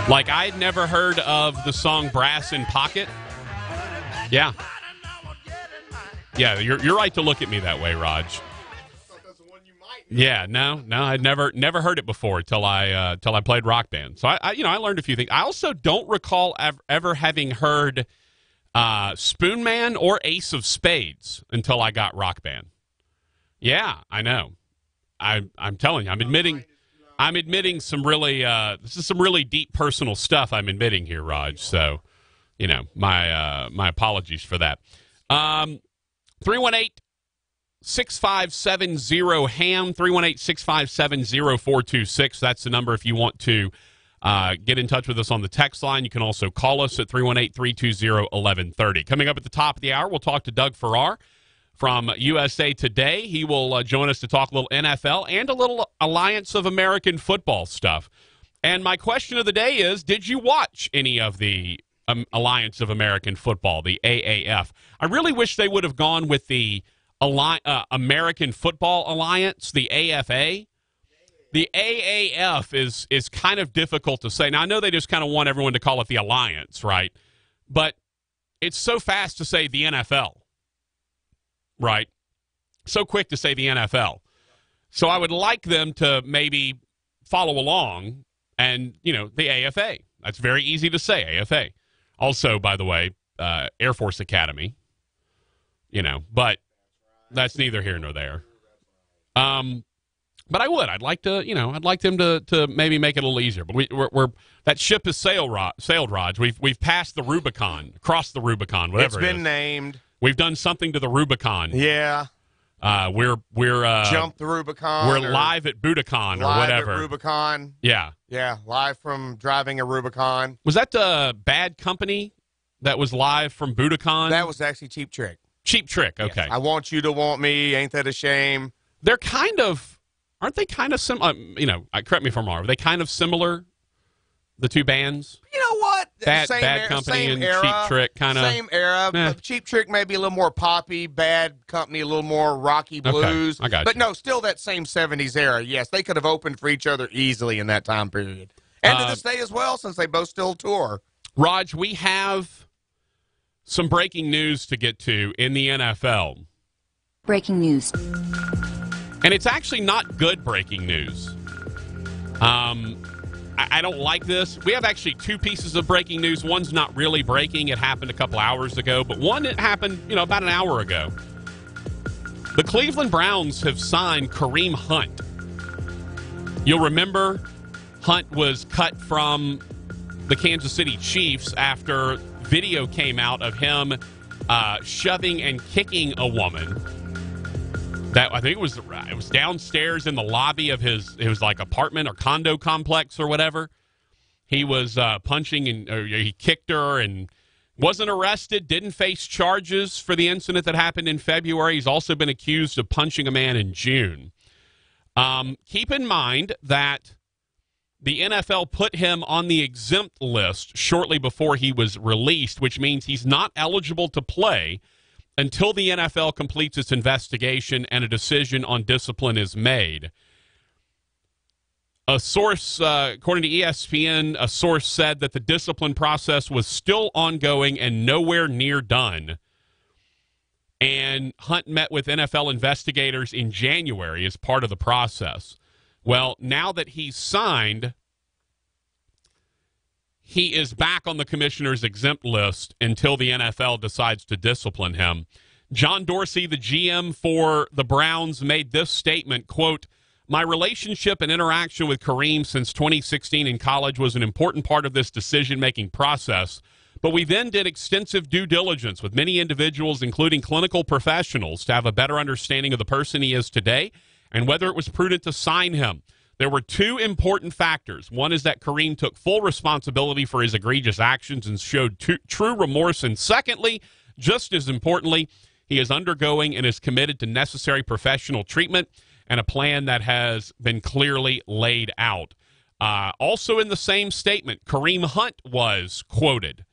Like, I'd never heard of the song Brass in Pocket. Yeah, you're right to look at me that way, Raj. Yeah, no, I'd never heard it before till I played Rock Band. So I learned a few things. I also don't recall ever having heard Spoon Man or Ace of Spades until I got Rock Band. Yeah, I know. I'm telling you, I'm admitting some really this is some really deep personal stuff I'm admitting here, Raj. So, my apologies for that. 318-657-0HAM, 318-657-0426. That's the number if you want to get in touch with us on the text line. You can also call us at 318-320-1130. Coming up at the top of the hour, we'll talk to Doug Farrar from USA Today. He will join us to talk a little NFL and a little Alliance of American Football stuff. And my question of the day is, did you watch any of the Alliance of American Football, the AAF? I really wish they would have gone with the American Football Alliance, the AFA. The AAF is kind of difficult to say. Now, I know they just kind of want everyone to call it the Alliance, right? But it's so fast to say the NFL. Right. So quick to say the NFL. So I would like them to maybe follow along and, the AFA. That's very easy to say, AFA. Also, by the way, Air Force Academy, but that's neither here nor there. But I'd like to, I'd like them to maybe make it a little easier. But we're that ship has sailed, Raj. We've passed the Rubicon, crossed the Rubicon, whatever it's been named. We've done something to the Rubicon. Yeah. We're jumped the Rubicon. We're live at Budokan or whatever. Live at Rubicon. Yeah. Yeah, live from driving a Rubicon. Was that the Bad Company that was live from Budokan? That was actually Cheap Trick. Cheap Trick, okay. Yes. I Want You to Want Me, Ain't That a Shame? They're aren't they kind of similar? Correct me if I'm wrong. Are they kind of similar, the two bands? You know what? Bad Company and era, Cheap Trick kind of. Same era. But Cheap Trick maybe a little more poppy, Bad Company a little more rocky blues. Okay, I got you. But no, still that same 70s era. Yes, they could have opened for each other easily in that time period. And to this day as well, since they both still tour. Raj, we have some breaking news to get to in the NFL. Breaking news. And it's actually not good breaking news. I don't like this. We have actually two pieces of breaking news. One's not really breaking. It happened a couple hours ago. But one, it happened, about an hour ago. The Cleveland Browns have signed Kareem Hunt. You'll remember Hunt was cut from the Kansas City Chiefs after video came out of him shoving and kicking a woman. That I think it was downstairs in the lobby of his like apartment or condo complex or whatever. He was punching and he kicked her and wasn't arrested, didn't face charges for the incident that happened in February. He's also been accused of punching a man in June. Keep in mind that the NFL put him on the exempt list shortly before he was released, which means he's not eligible to play until the NFL completes its investigation and a decision on discipline is made. A source, according to ESPN, a source said that the discipline process was still ongoing and nowhere near done. And Hunt met with NFL investigators in January as part of the process. Well, now that he's signed, he is back on the commissioner's exempt list until the NFL decides to discipline him. John Dorsey, the GM for the Browns, made this statement, quote, "My relationship and interaction with Kareem since 2016 in college was an important part of this decision-making process, but we then did extensive due diligence with many individuals, including clinical professionals, to have a better understanding of the person he is today and whether it was prudent to sign him. There were two important factors. One is that Kareem took full responsibility for his egregious actions and showed true remorse. And secondly, just as importantly, he is undergoing and is committed to necessary professional treatment and a plan that has been clearly laid out." Also in the same statement, Kareem Hunt was quoted.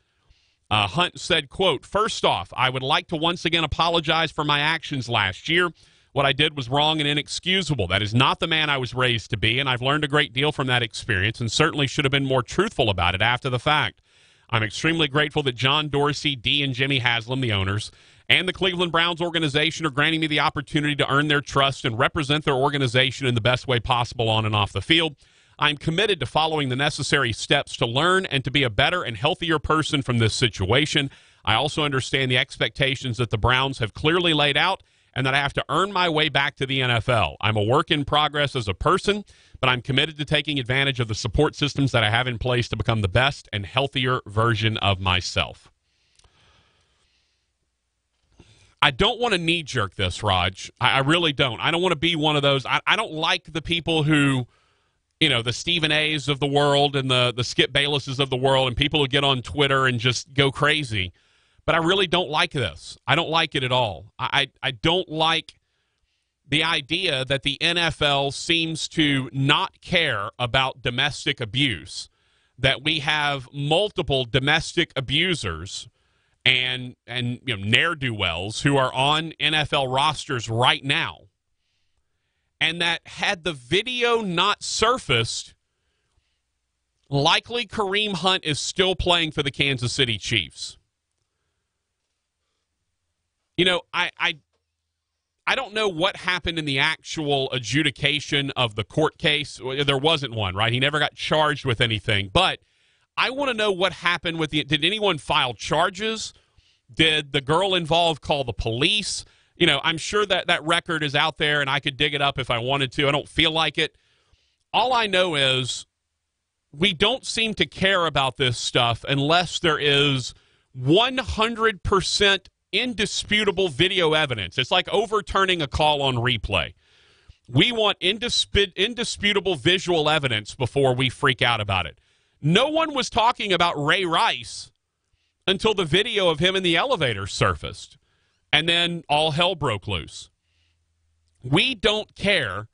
Hunt said, quote, "First off, I would like to once again apologize for my actions last year. What I did was wrong and inexcusable. That is not the man I was raised to be, and I've learned a great deal from that experience and certainly should have been more truthful about it after the fact. I'm extremely grateful that John Dorsey, Dee, and Jimmy Haslam, the owners, and the Cleveland Browns organization are granting me the opportunity to earn their trust and represent their organization in the best way possible on and off the field. I'm committed to following the necessary steps to learn and to be a better and healthier person from this situation. I also understand the expectations that the Browns have clearly laid out, and that I have to earn my way back to the NFL. I'm a work in progress as a person, but I'm committed to taking advantage of the support systems that I have in place to become the best and healthier version of myself. I don't want to knee-jerk this, Raj. I really don't. I don't want to be one of those. I don't like the people who, the Stephen A's of the world and the Skip Baylesses of the world and people who get on Twitter and just go crazy. But I really don't like this. I don't like it at all. I don't like the idea that the NFL seems to not care about domestic abuse, that we have multiple domestic abusers and ne'er-do-wells who are on NFL rosters right now, and that had the video not surfaced, likely Kareem Hunt is still playing for the Kansas City Chiefs. I don't know what happened in the actual adjudication of the court case. There wasn't one, right? He never got charged with anything. But I want to know what happened with did anyone file charges? Did the girl involved call the police? I'm sure that record is out there and I could dig it up if I wanted to. I don't feel like it. All I know is we don't seem to care about this stuff unless there is 100% indisputable video evidence. It's like overturning a call on replay. We want indisputable visual evidence before we freak out about it. No one was talking about Ray Rice until the video of him in the elevator surfaced, and then all hell broke loose. We don't care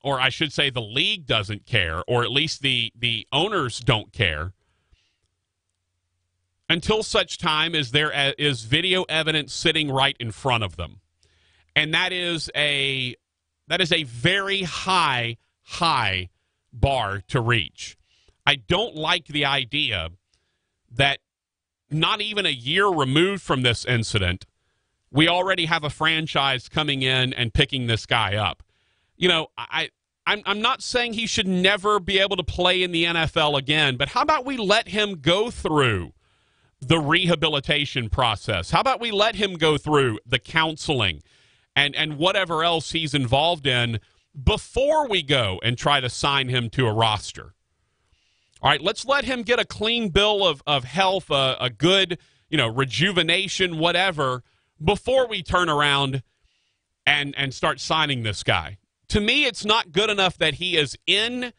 or I should say the league doesn't care, or at least the owners don't care, until such time as there is video evidence sitting right in front of them. And that is a very high bar to reach. I don't like the idea that not even a year removed from this incident, we already have a franchise coming in and picking this guy up. I'm not saying he should never be able to play in the NFL again, but how about we let him go through the rehabilitation process? How about we let him go through the counseling and whatever else he's involved in before we go and try to sign him to a roster? All right, let's let him get a clean bill of health, a good, rejuvenation, whatever, before we turn around and start signing this guy. To me, it's not good enough that he is he's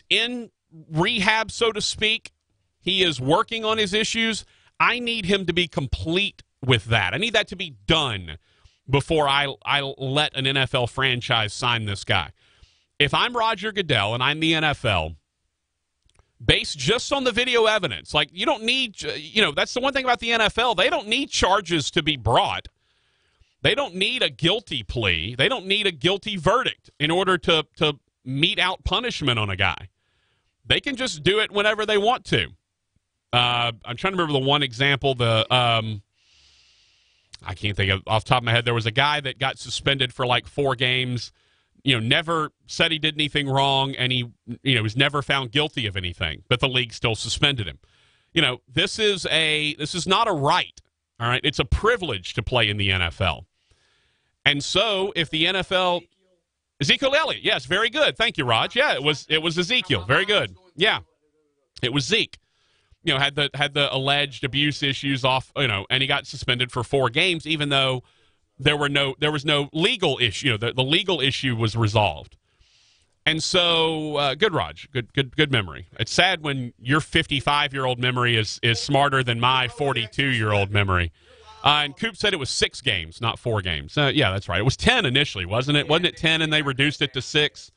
in rehab, so to speak. He is working on his issues. I need him to be complete with that. I need that to be done before I let an NFL franchise sign this guy. If I'm Roger Goodell and I'm the NFL, based just on the video evidence, like you don't need, that's the one thing about the NFL. They don't need charges to be brought. They don't need a guilty plea. They don't need a guilty verdict in order to mete out punishment on a guy. They can just do it whenever they want to. I'm trying to remember the one example. I can't think of off the top of my head. There was a guy that got suspended for like 4 games. Never said he did anything wrong, and he was never found guilty of anything. But the league still suspended him. This is not a right. All right, it's a privilege to play in the NFL. And so, if the NFL, Ezekiel Elliott, yes, very good. Thank you, Raj. Yeah, it was Ezekiel, very good. Yeah, it was Zeke. Had the alleged abuse issues off, and he got suspended for 4 games, even though there was no legal issue. The legal issue was resolved. And so, good, Raj, good memory. It's sad when your 55-year-old memory is smarter than my 42-year-old memory. And Coop said it was 6 games, not 4 games. Yeah, that's right. It was 10 initially, wasn't it? Wasn't it 10 and they reduced it to 6?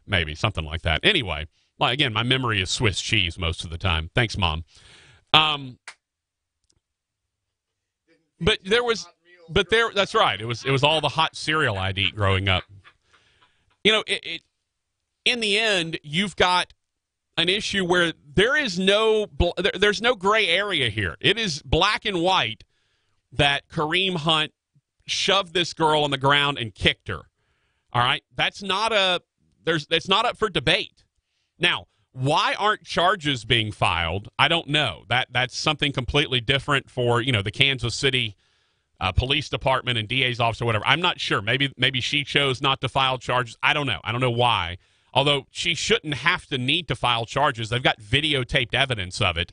Maybe, something like that. Anyway, again, my memory is Swiss cheese most of the time. Thanks, Mom. That's right. It was all the hot cereal I'd eat growing up. In the end, you've got an issue where there's no gray area here. It is black and white that Kareem Hunt shoved this girl on the ground and kicked her. All right, that's not up for debate. Now, why aren't charges being filed? I don't know. That's something completely different for the Kansas City police department and DA's office or whatever. I'm not sure. Maybe she chose not to file charges. I don't know. I don't know why. Although she shouldn't have to need to file charges. They've got videotaped evidence of it.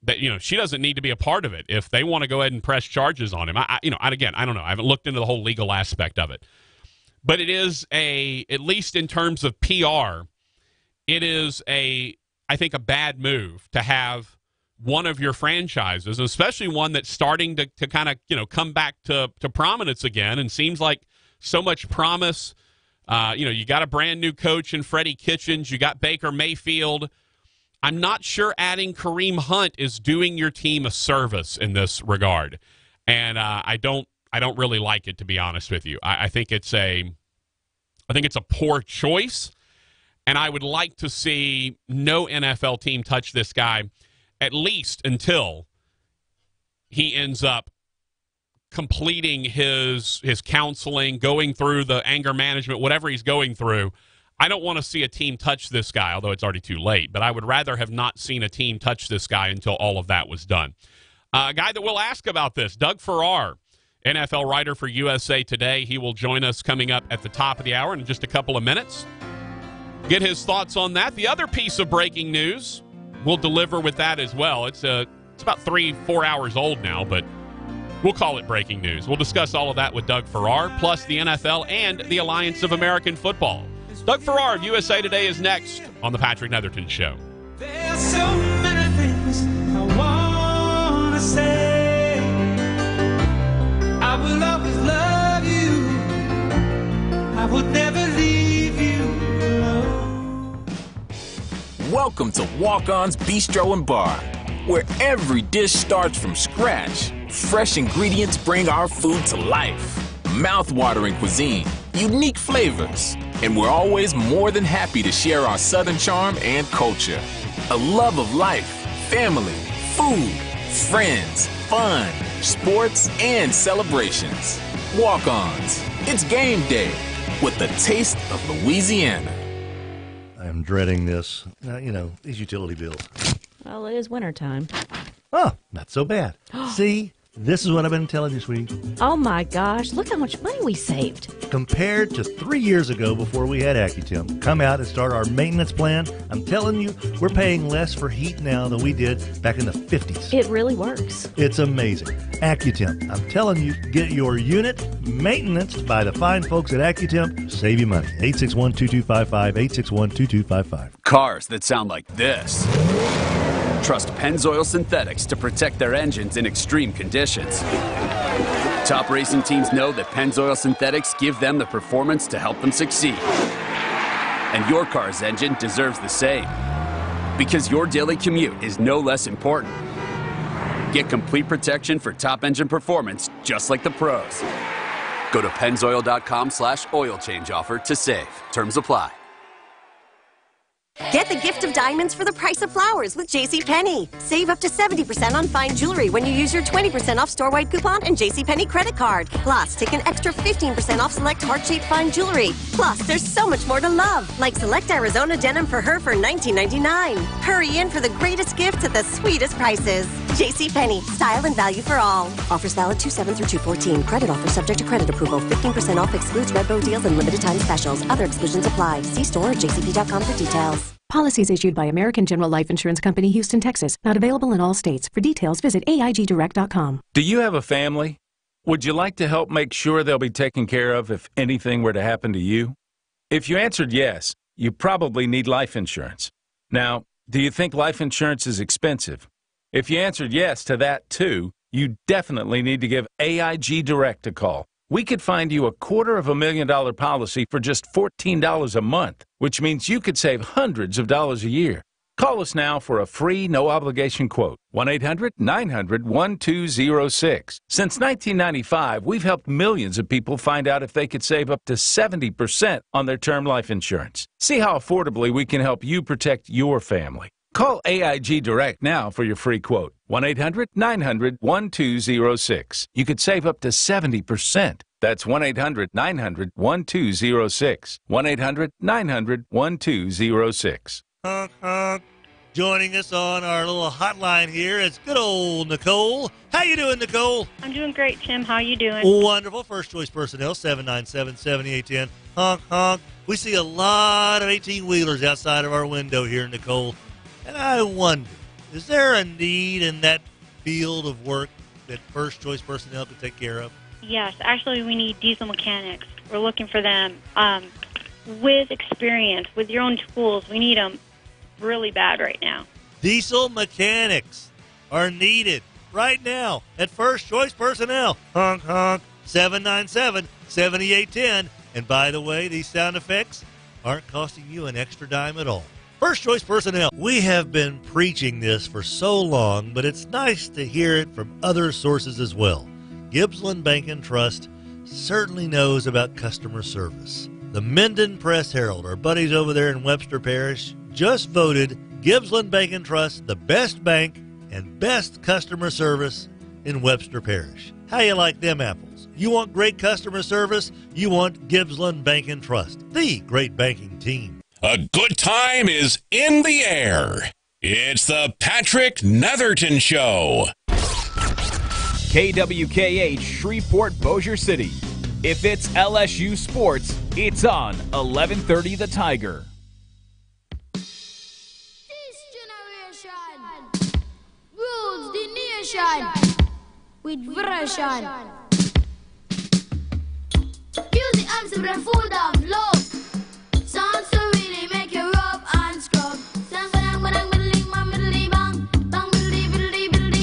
That, she doesn't need to be a part of it if they want to go ahead and press charges on him. I don't know. I haven't looked into the whole legal aspect of it. But it is at least in terms of PR, it is I think a bad move to have one of your franchises, especially one that's starting to kind of, come back to prominence again, and seems like so much promise. You got a brand new coach in Freddie Kitchens. You got Baker Mayfield. I'm not sure adding Kareem Hunt is doing your team a service in this regard, and I don't really like it, to be honest with you. I think it's a poor choice, and I would like to see no NFL team touch this guy, at least until he ends up completing his counseling, going through the anger management, whatever he's going through. I don't want to see a team touch this guy, although it's already too late, but I would rather have not seen a team touch this guy until all of that was done. A guy that we'll ask about this, Doug Farrar, NFL writer for USA Today. He will join us coming up at the top of the hour in just a couple of minutes. Get his thoughts on that. The other piece of breaking news, we'll deliver with that as well. It's about 3-4 hours old now, but we'll call it breaking news. We'll discuss all of that with Doug Farrar, plus the NFL and the Alliance of American Football. Doug Farrar of USA Today is next on the Patrick Netherton Show. There's so many things I want to say. I will always love you. I would never leave you alone. Welcome to Walk-On's Bistro and Bar, where every dish starts from scratch. Fresh ingredients bring our food to life. Mouth-watering cuisine, unique flavors, and we're always more than happy to share our Southern charm and culture. A love of life, family, food, friends, fun, sports, and celebrations. Walk-Ons. It's game day with the taste of Louisiana. I am dreading this. These utility bills. Well, it is wintertime. Oh, not so bad. See? This is what I've been telling you, sweetie. Oh, my gosh. Look how much money we saved. Compared to 3 years ago before we had AccuTemp, come out and start our maintenance plan. I'm telling you, we're paying less for heat now than we did back in the 50s. It really works. It's amazing. AccuTemp. I'm telling you, get your unit maintenanced by the fine folks at AccuTemp. Save you money. 861-2255, 861-2255. Cars that sound like this. Trust Pennzoil Synthetics to protect their engines in extreme conditions. Top racing teams know that Pennzoil Synthetics give them the performance to help them succeed. And your car's engine deserves the same. Because your daily commute is no less important. Get complete protection for top engine performance just like the pros. Go to Pennzoil.com/oil change offer to save. Terms apply. Get the gift of diamonds for the price of flowers with JCPenney. Save up to 70% on fine jewelry when you use your 20% off store-wide coupon and JCPenney credit card. Plus, take an extra 15% off select heart-shaped fine jewelry. Plus, there's so much more to love, like select Arizona denim for her for $19.99. Hurry in for the greatest gifts at the sweetest prices. JCPenney, style and value for all. Offers valid 2/7 through 2/14. Credit offer subject to credit approval. 15% off excludes Redbow deals and limited time specials. Other exclusions apply. See store or jcp.com for details. Policies issued by American General Life Insurance Company, Houston, Texas. Not available in all states. For details, visit AIGdirect.com. Do you have a family? Would you like to help make sure they'll be taken care of if anything were to happen to you? If you answered yes, you probably need life insurance. Now, do you think life insurance is expensive? If you answered yes to that too, you definitely need to give AIG Direct a call. We could find you a $250,000 policy for just $14 a month, which means you could save hundreds of dollars a year. Call us now for a free, no-obligation quote. 1-800-900-1206. Since 1995, we've helped millions of people find out if they could save up to 70% on their term life insurance. See how affordably we can help you protect your family. Call AIG Direct now for your free quote. 1-800-900-1206. You could save up to 70%. That's 1-800-900-1206. 1-800-900-1206. Joining us on our little hotline here is good old Nicole. How you doing, Nicole? I'm doing great, Tim. How you doing? Wonderful. First Choice Personnel, 797-7810. Honk, honk. We see a lot of 18-wheelers outside of our window here, Nicole. And I wonder, is there a need in that field of work that First Choice Personnel could take care of? Yes, actually, we need diesel mechanics. We're looking for them with experience, with your own tools. We need them really bad right now. Diesel mechanics are needed right now at First Choice Personnel. Honk, honk, 797-7810. And by the way, these sound effects aren't costing you an extra dime at all. First Choice Personnel. We have been preaching this for so long, but it's nice to hear it from other sources as well. Gibbsland Bank and Trust certainly knows about customer service. The Minden Press-Herald, our buddies over there in Webster Parish, just voted Gibbsland Bank and Trust the best bank and best customer service in Webster Parish. How you like them apples? You want great customer service? You want Gibbsland Bank and Trust, the great banking team. A good time is in the air. It's the Patrick Netherton Show. KWKH Shreveport Bossier City. If it's LSU sports, it's on 1130 The Tiger. Rules the nation with version. Music and some food of love. Sounds to really make you rub and scrub.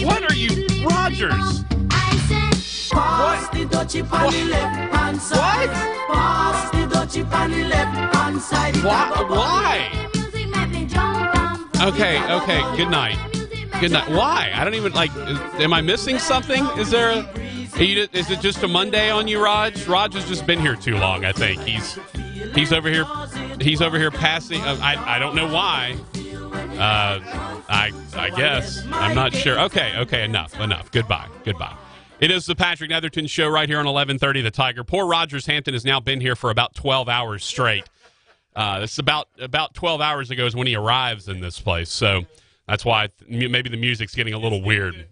What are you, Rogers? I said, pass the dutchie on the left hand side. Pass the dutchie on the left hand side. Why? Music make me jump and Okay, good night. Good night. Why? I don't even, am I missing something? Is it just a Monday on you, Raj? Raj has just been here too long, I think. He's over here passing. I don't know why. I guess. I'm not sure. Okay, enough. Goodbye. It is the Patrick Netherton Show right here on 1130 The Tiger. Poor Rogers Hampton has now been here for about 12 hours straight. It's about 12 hours ago is when he arrives in this place. So that's why maybe the music's getting a little weird,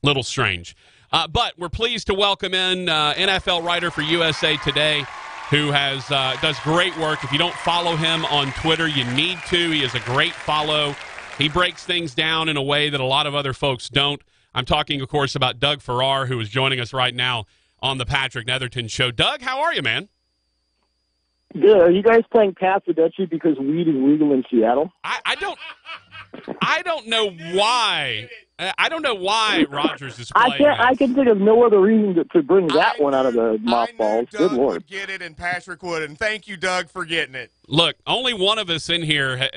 little strange. But we're pleased to welcome in NFL writer for USA Today, who does great work. If you don't follow him on Twitter, you need to. He is a great follow. He breaks things down in a way that a lot of other folks don't. I'm talking, of course, about Doug Farrar, who is joining us right now on the Patrick Netherton Show. Doug, how are you, man? Good. Are you guys playing Pass the Dutchie because weed is legal in Seattle? I don't know why. I don't know why Rogers is playing. I can think of no other reason to bring that one out of the mothballs. Good Lord. Would get it, and Patrick would, and thank you, Doug, for getting it. Look, only one of us in here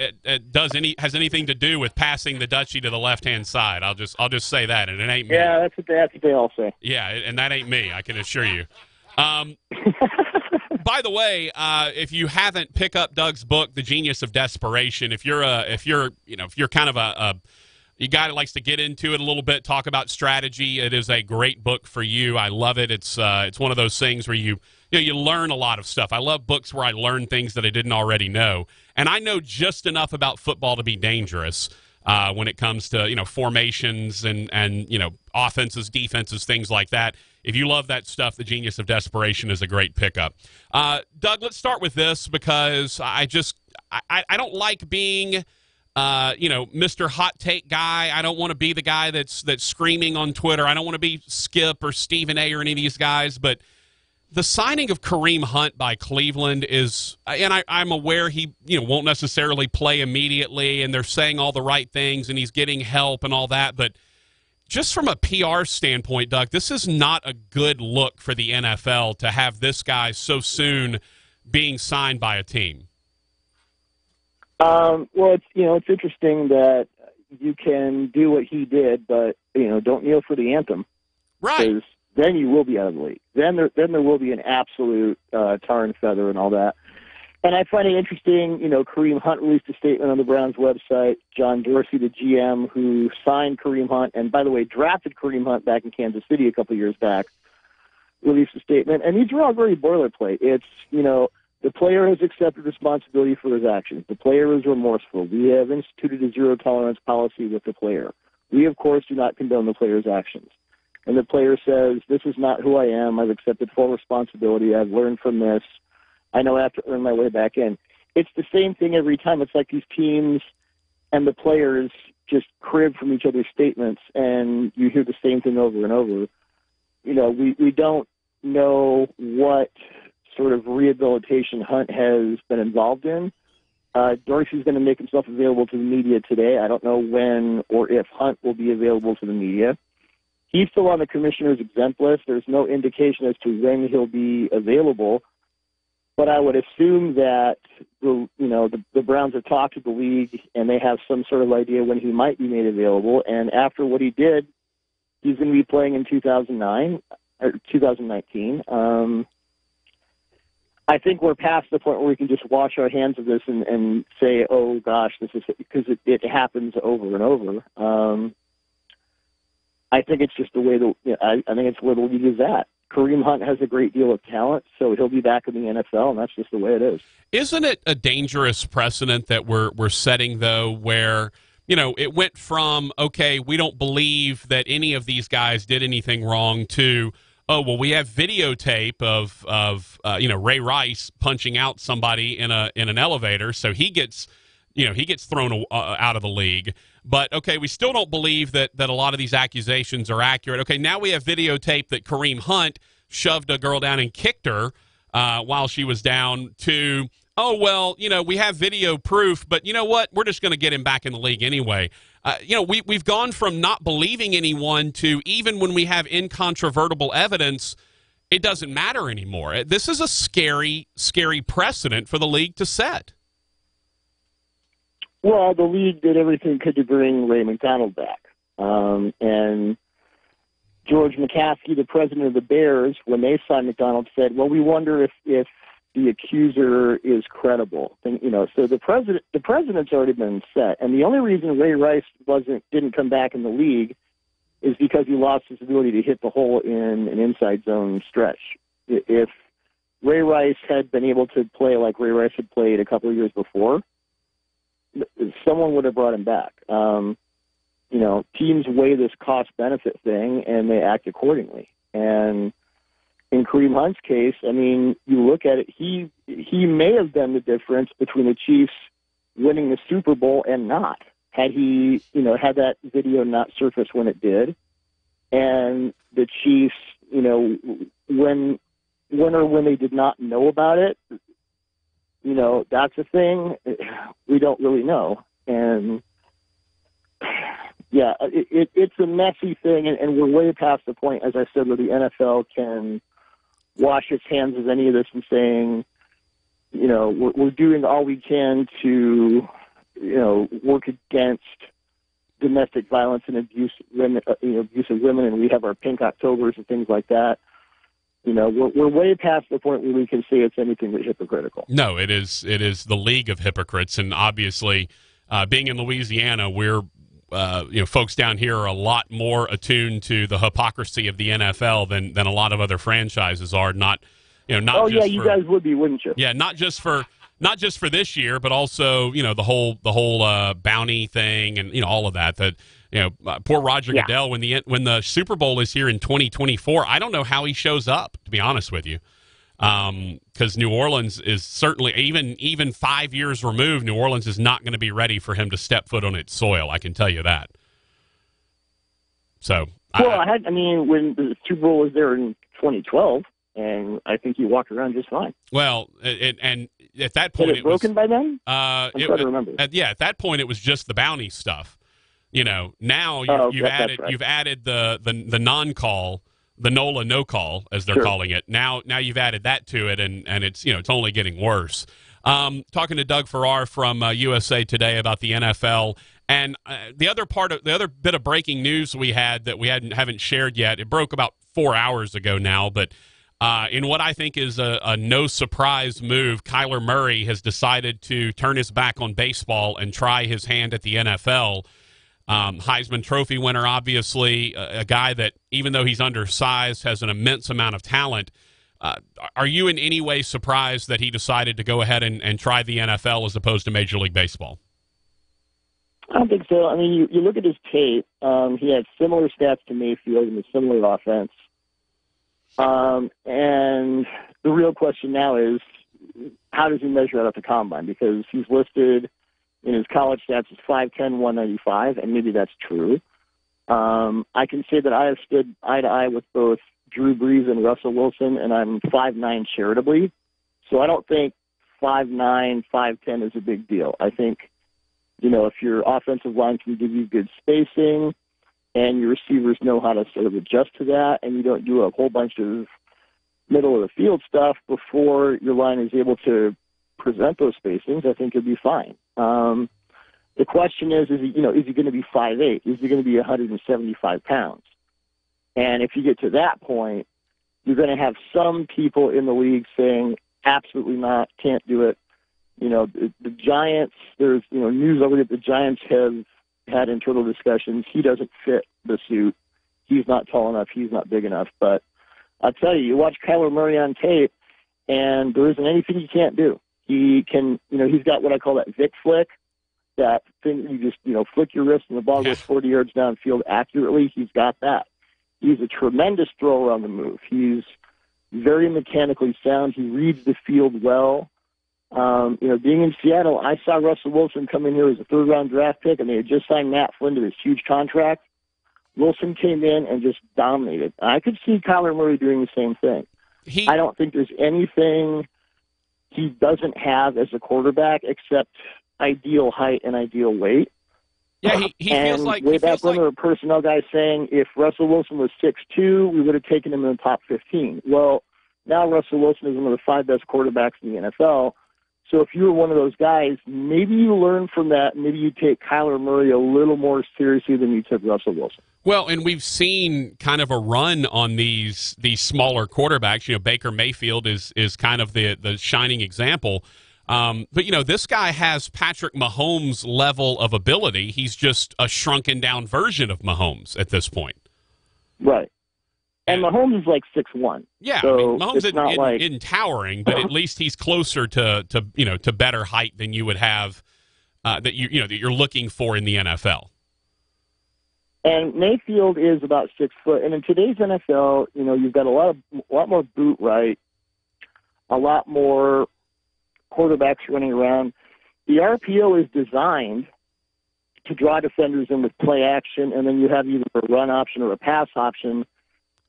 has anything to do with passing the Dutchie to the left-hand side. I'll just say that, and it ain't me. Yeah, that's what they all say. Yeah, and that ain't me, I can assure you. By the way, if you haven't, pick up Doug's book, The Genius of Desperation. If you're kind of a guy that likes to get into it a little bit, talk about strategy, it is a great book for you. I love it. It's one of those things where you learn a lot of stuff. I love books where I learn things that I didn't already know, and I know just enough about football to be dangerous when it comes to formations and offenses, defenses, things like that. If you love that stuff, The Genius of Desperation is a great pickup. Doug, let's start with this because I don't like being Mr. Hot Take guy. I don't want to be the guy that's screaming on Twitter. I don't want to be Skip or Stephen A. or any of these guys. But the signing of Kareem Hunt by Cleveland is, and I'm aware he won't necessarily play immediately, and they're saying all the right things, and he's getting help and all that. But just from a PR standpoint, Doug, this is not a good look for the NFL to have this guy so soon being signed by a team. Well, it's interesting that you can do what he did, but don't kneel for the anthem, right? Because then you will be out of the league. Then there will be an absolute tar and feather and all that. And I find it interesting. Kareem Hunt released a statement on the Browns website. John Dorsey, the GM, who signed Kareem Hunt and, by the way, drafted Kareem Hunt back in Kansas City a couple of years back, released a statement. And these are all very boilerplate. It's The player has accepted responsibility for his actions. The player is remorseful. We have instituted a zero-tolerance policy with the player. We, of course, do not condone the player's actions. And the player says, this is not who I am. I've accepted full responsibility. I've learned from this. I know I have to earn my way back in. It's the same thing every time. It's like these teams and the players just crib from each other's statements, and you hear the same thing over and over. You know, we don't know what sort of rehabilitation Hunt has been involved in. Dorsey's going to make himself available to the media today. I don't know when or if Hunt will be available to the media. He's still on the commissioner's exempt list. There's no indication as to when he'll be available. But I would assume that the Browns have talked to the league and they have some sort of idea when he might be made available. And after what he did, he's going to be playing in 2019. I think we're past the point where we can just wash our hands of this and say, "Oh gosh, this is," because it happens over and over. I think it's just the way I think it's where the league is at. Kareem Hunt has a great deal of talent, so he'll be back in the NFL, and that's just the way it is. Isn't it a dangerous precedent that we're setting, though, where, you know, it went from, okay, we don't believe that any of these guys did anything wrong, to, oh, well, we have videotape of Ray Rice punching out somebody in an elevator, so he gets thrown out of the league. But, okay, we still don't believe that a lot of these accusations are accurate. Okay, now we have videotape that Kareem Hunt shoved a girl down and kicked her while she was down, to, oh, well, we have video proof, but you know what? We're just going to get him back in the league anyway. We've gone from not believing anyone to, even when we have incontrovertible evidence, it doesn't matter anymore. This is a scary, scary precedent for the league to set. Well, the league did everything it could to bring Ray McDonald back. And George McCaskey, the president of the Bears, when they signed McDonald, said, well, we wonder if the accuser is credible. And, so the president's already been set. And the only reason Ray Rice didn't come back in the league is because he lost his ability to hit the hole in an inside zone stretch. If Ray Rice had been able to play like Ray Rice had played a couple of years before, someone would have brought him back. Teams weigh this cost-benefit thing, and they act accordingly. And in Kareem Hunt's case, I mean, you look at it, he may have been the difference between the Chiefs winning the Super Bowl and not. Had he, had that video not surfaced when it did, and the Chiefs, when they did not know about it, that's a thing we don't really know. And yeah, it's a messy thing, and we're way past the point, as I said, where the NFL can wash its hands of any of this and saying, we're doing all we can to, work against domestic violence and abuse of women, and we have our Pink Octobers and things like that. We're way past the point where we can say it's anything but hypocritical. No, it is the league of hypocrites, and obviously, being in Louisiana, we're folks down here are a lot more attuned to the hypocrisy of the NFL than a lot of other franchises are. Not you guys would be, wouldn't you? Yeah, not just for this year, but also the whole bounty thing and all of that. That poor Roger Goodell, when the Super Bowl is here in 2024, I don't know how he shows up, to be honest with you, because New Orleans is certainly, even 5 years removed, New Orleans is not going to be ready for him to step foot on its soil. I can tell you that. So, when the Super Bowl was there in 2012. And I think he walked around just fine. Well, and at that point, it broken by then. I'm trying to remember. At that point, it was just the bounty stuff. Now you've added the non-call, the NOLA no call, as they're calling it. Now you've added that to it, and it's it's only getting worse. Talking to Doug Farrar from USA Today about the NFL. And the other bit of breaking news we had that we haven't shared yet. It broke about 4 hours ago now, but. In what I think is a no-surprise move, Kyler Murray has decided to turn his back on baseball and try his hand at the NFL. Heisman Trophy winner, obviously, a guy that, even though he's undersized, has an immense amount of talent. Are you in any way surprised that he decided to go ahead and try the NFL as opposed to Major League Baseball? I don't think so. I mean, you look at his tape. He had similar stats to Mayfield and a similar offense. And the real question now is, how does he measure out at the combine? Because he's listed in his college stats as 5'10", 195, and maybe that's true. I can say that I have stood eye to eye with both Drew Brees and Russell Wilson, and I'm 5'9" charitably. So I don't think 5'9", 5'10" is a big deal. I think, if your offensive line can give you good spacing and your receivers know how to sort of adjust to that, and you don't do a whole bunch of middle of the field stuff before your line is able to present those spacings, I think you'll be fine. The question is he going to be 5'8"? Is he going to be 175 pounds? And if you get to that point, you're going to have some people in the league saying, absolutely not, can't do it. The Giants, there's, news over that the Giants have had internal discussions. He doesn't fit the suit. He's not tall enough. He's not big enough. But I'll tell you watch Kyler Murray on tape, and there isn't anything he can't do. He can, he's got what I call that Vic flick, that thing you just, flick your wrist and the ball goes 40 yards downfield accurately. He's got that. He's a tremendous thrower on the move. He's very mechanically sound. He reads the field well. Being in Seattle, I saw Russell Wilson come in here as a third-round draft pick, and they had just signed Matt Flynn to this huge contract. Wilson came in and just dominated. I could see Kyler Murray doing the same thing. I don't think there's anything he doesn't have as a quarterback except ideal height and ideal weight. Yeah, he feels like way back when there were personnel guys saying if Russell Wilson was 6'2", we would have taken him in the top 15. Well, now Russell Wilson is one of the 5 best quarterbacks in the NFL. So if you were one of those guys, maybe you learn from that. Maybe you take Kyler Murray a little more seriously than you took Russell Wilson. Well, and we've seen kind of a run on these smaller quarterbacks. Baker Mayfield is kind of the shining example. But this guy has Patrick Mahomes' level of ability. He's just a shrunken down version of Mahomes at this point. Right. And Mahomes is like 6'1". Yeah, so Mahomes isn't towering, but at least he's closer to better height than you would have that you're looking for in the NFL. And Mayfield is about 6 foot. And in today's NFL, you've got a lot more boot right, a lot more quarterbacks running around. The RPO is designed to draw defenders in with play action, and then you have either a run option or a pass option.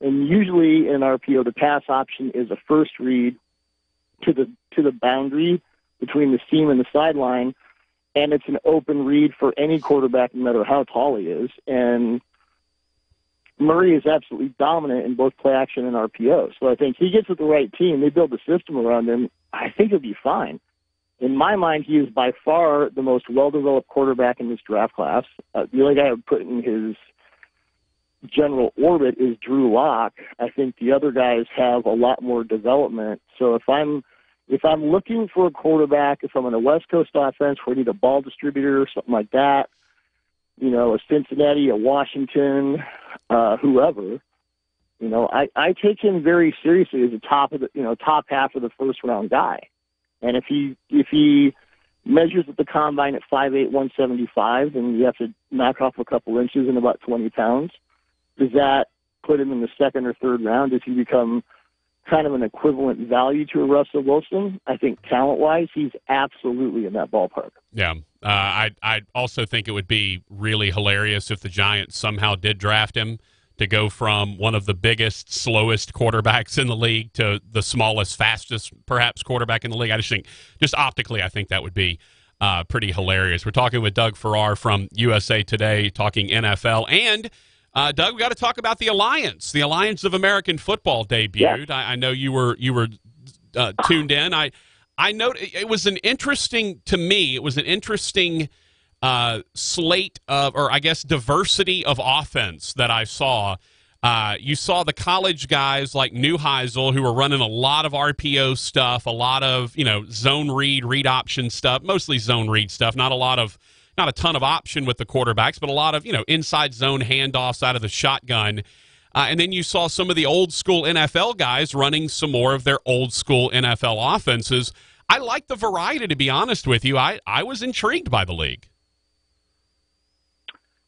And usually in RPO, the pass option is a first read to the boundary between the seam and the sideline, and it's an open read for any quarterback, no matter how tall he is. And Murray is absolutely dominant in both play action and RPO. So I think he gets with the right team. They build a system around him. I think he'll be fine. In my mind, he is by far the most well-developed quarterback in this draft class. The only guy I would put in his general orbit is Drew Lock. I think the other guys have a lot more development. So if I'm looking for a quarterback, if I'm in a West Coast offense where I need a ball distributor or something like that, a Cincinnati, a Washington, whoever, I take him very seriously as a top half of the first round guy. And if he measures at the combine at 5'8", 175, and you have to knock off a couple inches in about 20 pounds, does that put him in the second or third round? Does he become kind of an equivalent value to a Russell Wilson? I think talent-wise, he's absolutely in that ballpark. Yeah. I also think it would be really hilarious if the Giants somehow did draft him to go from one of the biggest, slowest quarterbacks in the league to the smallest, fastest, perhaps, quarterback in the league. I just think, just optically, I think that would be pretty hilarious. We're talking with Doug Farrar from USA Today, talking NFL. And, Doug, we got to talk about the Alliance. The Alliance of American Football debuted. Yeah. I know you were tuned in. I know it was an interesting slate of, or I guess diversity of offense that I saw. You saw the college guys like Neuheisel, who were running a lot of RPO stuff, a lot of zone read option stuff, mostly zone read stuff. Not a ton of option with the quarterbacks, but a lot of inside zone handoffs out of the shotgun. And then you saw some of the old school NFL guys running some more of their old school NFL offenses. I like the variety, to be honest with you. I was intrigued by the league.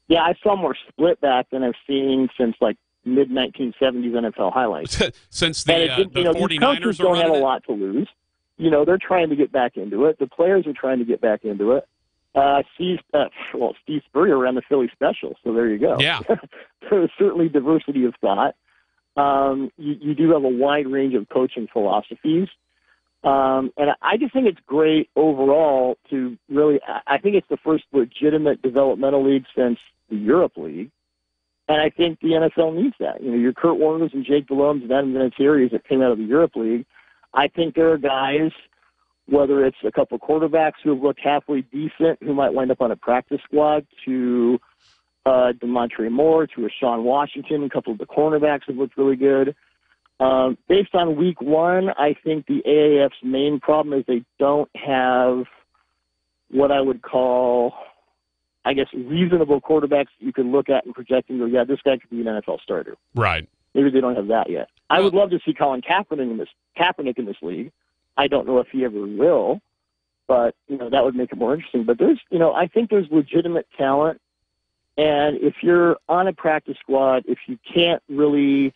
Yeah, I saw more split back than I've seen since like mid-1970s NFL highlights. Since the 49ers these coaches are don't have running a lot to lose. They're trying to get back into it. The players are trying to get back into it. Steve Spurrier ran the Philly special, so there you go. Yeah. There's certainly diversity of thought. You do have a wide range of coaching philosophies. And I just think it's great overall to really – I think it's the first legitimate developmental league since the Europe League. And I think the NFL needs that. Your Kurt Warners and Jake Delomes and Adam Vinatieri's that came out of the Europe League. I think there are guys, whether it's a couple quarterbacks who have looked halfway decent, who might wind up on a practice squad, to DeMontre Moore, to a Sean Washington, a couple of the cornerbacks have looked really good. Based on week one, I think the AAF's main problem is they don't have what I would call, I guess, reasonable quarterbacks that you can look at and project and go, yeah, this guy could be an NFL starter. Right. Maybe they don't have that yet. I would love to see Colin Kaepernick in this league. I don't know if he ever will, but that would make it more interesting. But there's, I think there's legitimate talent, and if you're on a practice squad, if you can't really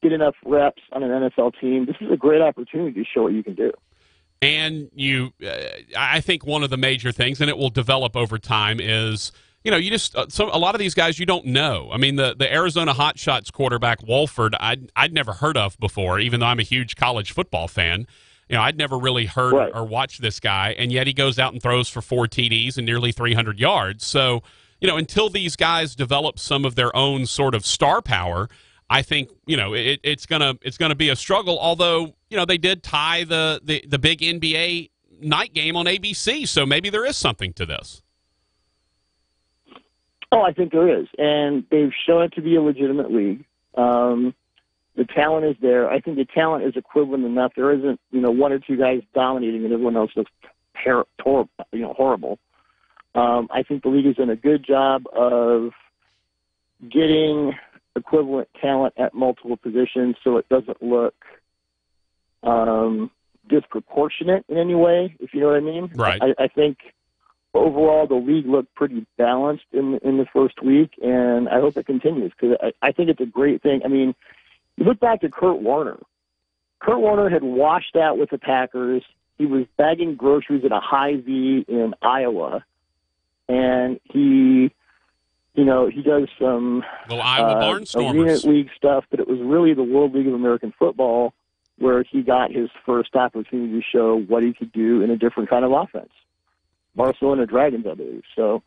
get enough reps on an NFL team, this is a great opportunity to show what you can do. And I think one of the major things, and it will develop over time, is you just a lot of these guys you don't know. I mean, the Arizona Hotshots quarterback Wolford, I'd never heard of before, even though I'm a huge college football fan. I'd never really heard or watched this guy, and yet he goes out and throws for 4 TDs and nearly 300 yards. So, until these guys develop some of their own sort of star power, I think it's gonna be a struggle. Although they did tie the big NBA night game on ABC, so maybe there is something to this. Oh, I think there is, and they've shown it to be a legitimate league. The talent is there. I think the talent is equivalent enough. There isn't, one or two guys dominating and everyone else looks horrible. I think the league has done a good job of getting equivalent talent at multiple positions so it doesn't look disproportionate in any way, if you know what I mean. Right. I think overall the league looked pretty balanced in the first week, and I hope it continues because I think it's a great thing. I mean, you look back to Kurt Warner. Kurt Warner had washed out with the Packers. He was bagging groceries at a Hy-Vee in Iowa, and he does some Arena League stuff, but it was really the World League of American Football where he got his first opportunity to show what he could do in a different kind of offense. Barcelona Dragons, I believe. So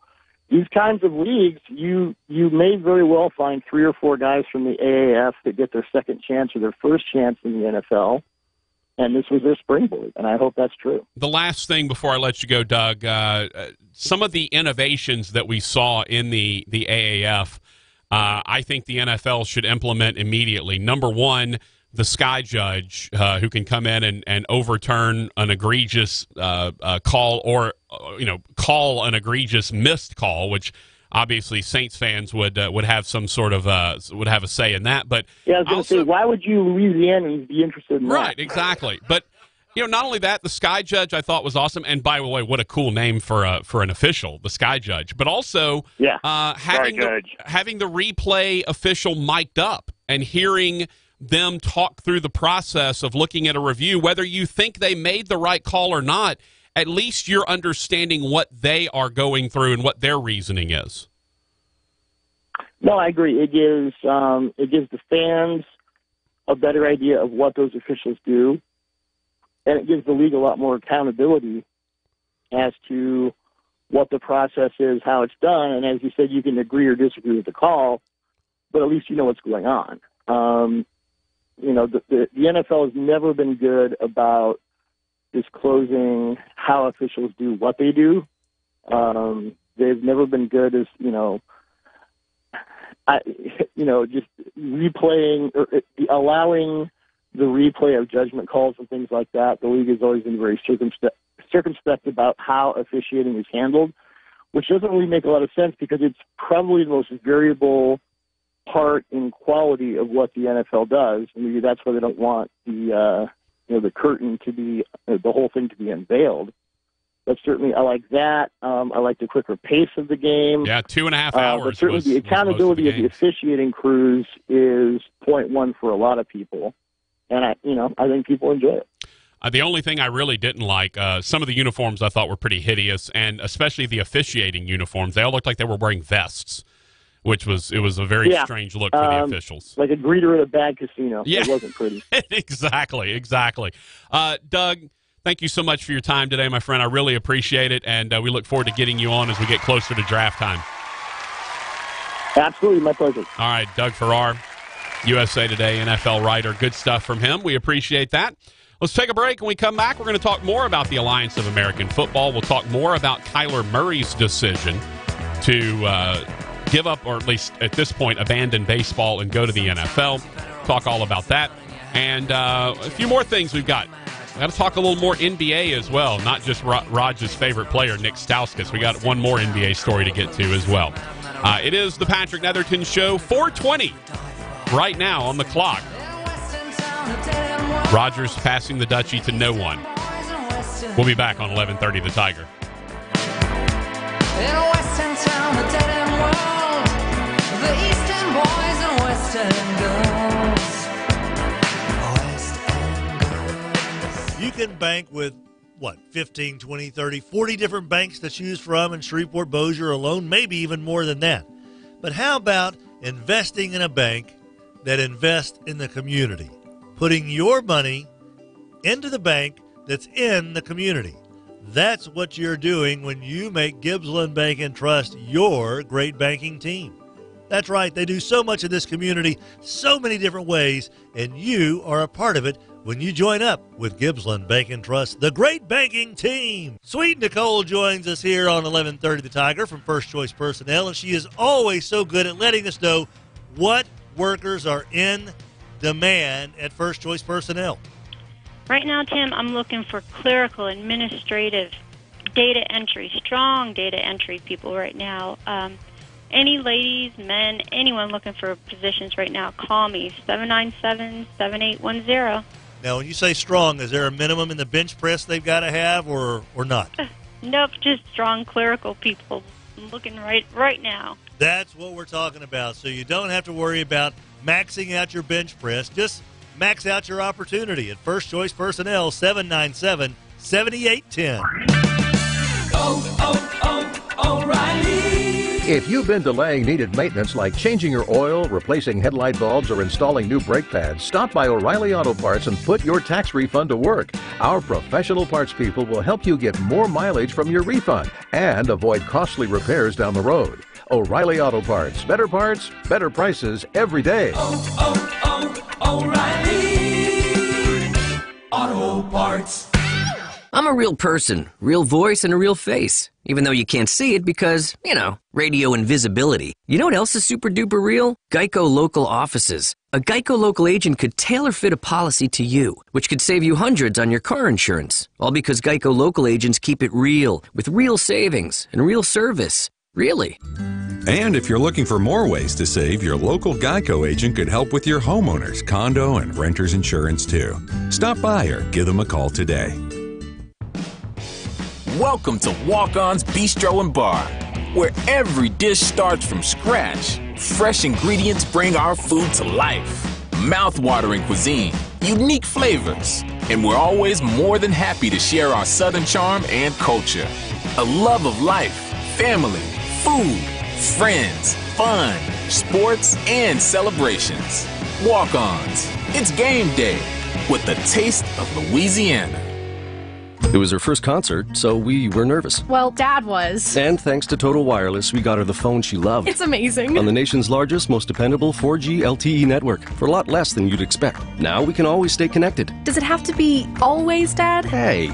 these kinds of leagues, you may very well find 3 or 4 guys from the AAF that get their second chance or their first chance in the NFL, and this was their springboard, and I hope that's true. The last thing before I let you go, Doug, some of the innovations that we saw in the AAF, I think the NFL should implement immediately. Number one, the sky judge who can come in and overturn an egregious call or call an egregious missed call, which obviously Saints fans would have some sort of would have a say in that. But yeah, I was going to say, why would you Louisianans be interested in that? Right, exactly. But not only that, the sky judge I thought was awesome, and by the way, what a cool name for an official, the sky judge. But also, having the replay official mic'd up and hearing them talk through the process of looking at a review, whether you think they made the right call or not, at least you're understanding what they are going through and what their reasoning is. No, I agree. It gives the fans a better idea of what those officials do, and it gives the league a lot more accountability as to what the process is, how it's done, and as you said, you can agree or disagree with the call, but at least you know what's going on. The NFL has never been good about disclosing how officials do what they do. They've never been good as, just replaying or allowing the replay of judgment calls and things like that. The league has always been very circumspect about how officiating is handled, which doesn't really make a lot of sense because it's probably the most variable part in quality of what the NFL does. Maybe that's why they don't want the curtain to be the whole thing to be unveiled. But certainly, I like that. I like the quicker pace of the game. Yeah, 2.5 hours. But certainly, the accountability of the officiating crews is point one for a lot of people, and I think people enjoy it. The only thing I really didn't like, some of the uniforms I thought were pretty hideous, and especially the officiating uniforms. They all looked like they were wearing vests, which was a very strange look for the officials. Like a greeter at a bad casino. Yeah. It wasn't pretty. Exactly. Doug, thank you so much for your time today, my friend. I really appreciate it, and we look forward to getting you on as we get closer to draft time. Absolutely, my pleasure. All right, Doug Farrar, USA Today NFL writer. Good stuff from him. We appreciate that. Let's take a break. When we come back, we're going to talk more about the Alliance of American Football. We'll talk more about Kyler Murray's decision to give up, or at least at this point, abandon baseball and go to the NFL. Talk all about that. And a few more things we've got. We've got to talk a little more NBA as well, not just Raj's favorite player, Nick Stauskas. We got one more NBA story to get to as well. It is the Patrick Netherton Show, 4:20 right now on the clock. Rogers passing the Dutchie to no one. We'll be back on 11:30 The Tiger. In a western town, a dead-end world, the eastern boys and western girls. You can bank with, 15, 20, 30, 40 different banks to choose from in Shreveport, Bossier alone, maybe even more than that. But how about investing in a bank that invests in the community? Putting your money into the bank that's in the community. That's what you're doing when you make Gibbsland Bank and Trust your great banking team. That's right. They do so much in this community, so many different ways, and you are a part of it when you join up with Gibbsland Bank and Trust, the great banking team. Sweet Nicole joins us here on 11:30 The Tiger from First Choice Personnel, and she is always so good at letting us know what workers are in demand at First Choice Personnel. Right now, Tim, I'm looking for clerical, administrative, data entry, strong data entry people right now. Any ladies, men, anyone looking for positions right now, call me, 797-7810. Now, when you say strong, is there a minimum in the bench press they've got to have or not? Nope, just strong clerical people. I'm looking right now. That's what we're talking about. So you don't have to worry about maxing out your bench press. Just max out your opportunity at First Choice Personnel, 797-7810. O'Reilly. If you've been delaying needed maintenance like changing your oil, replacing headlight bulbs, or installing new brake pads, stop by O'Reilly Auto Parts and put your tax refund to work. Our professional parts people will help you get more mileage from your refund and avoid costly repairs down the road. O'Reilly Auto Parts. Better prices every day. O'Reilly Auto Parts. I'm a real person, real voice, and a real face. Even though you can't see it because, radio invisibility. You know what else is super duper real? Geico Local Offices. A Geico Local agent could tailor fit a policy to you, which could save you hundreds on your car insurance. All because Geico Local agents keep it real, with real savings and real service. Really. And if you're looking for more ways to save, your local Geico agent could help with your homeowners, condo, and renter's insurance too. Stop by or give them a call today. Welcome to Walk-On's Bistro and Bar, where every dish starts from scratch. Fresh ingredients bring our food to life. Mouth-watering cuisine, unique flavors, and we're always more than happy to share our Southern charm and culture. A love of life, family, food, friends, fun, sports, and celebrations. Walk-Ons. It's game day with the taste of Louisiana. It was her first concert, so we were nervous. Well, Dad was. And thanks to Total Wireless, we got her the phone she loved. It's amazing. On the nation's largest, most dependable 4G LTE network for a lot less than you'd expect. Now we can always stay connected. Does it have to be always, Dad? Hey.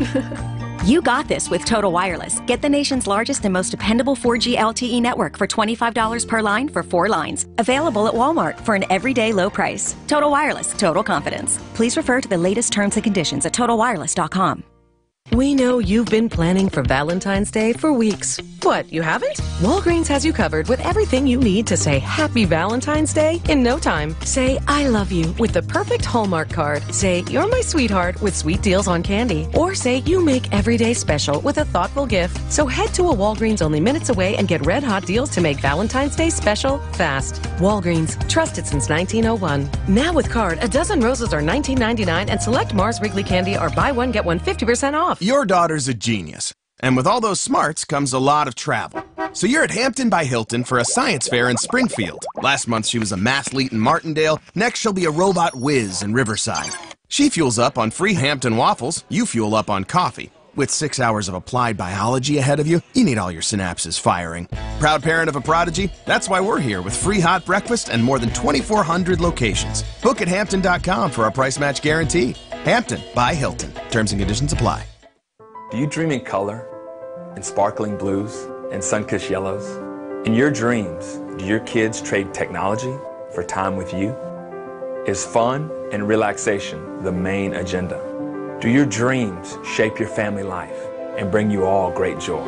You got this with Total Wireless. Get the nation's largest and most dependable 4G LTE network for $25 per line for 4 lines. Available at Walmart for an everyday low price. Total Wireless, total confidence. Please refer to the latest terms and conditions at totalwireless.com. We know you've been planning for Valentine's Day for weeks. What, you haven't? Walgreens has you covered with everything you need to say Happy Valentine's Day in no time. Say I love you with the perfect Hallmark card. Say you're my sweetheart with sweet deals on candy. Or say you make every day special with a thoughtful gift. So head to a Walgreens only minutes away and get red hot deals to make Valentine's Day special fast. Walgreens, trusted since 1901. Now with card, a dozen roses are $19.99 and select Mars Wrigley candy are buy one, get one 50% off. Your daughter's a genius. And with all those smarts comes a lot of travel. So you're at Hampton by Hilton for a science fair in Springfield. Last month she was a mathlete in Martindale. Next she'll be a robot whiz in Riverside. She fuels up on free Hampton waffles. You fuel up on coffee. With 6 hours of applied biology ahead of you, you need all your synapses firing. Proud parent of a prodigy? That's why we're here with free hot breakfast and more than 2,400 locations. Book at Hampton.com for our price match guarantee. Hampton by Hilton. Terms and conditions apply. Do you dream in color, in sparkling blues, and sun-kissed yellows? In your dreams, do your kids trade technology for time with you? Is fun and relaxation the main agenda? Do your dreams shape your family life and bring you all great joy?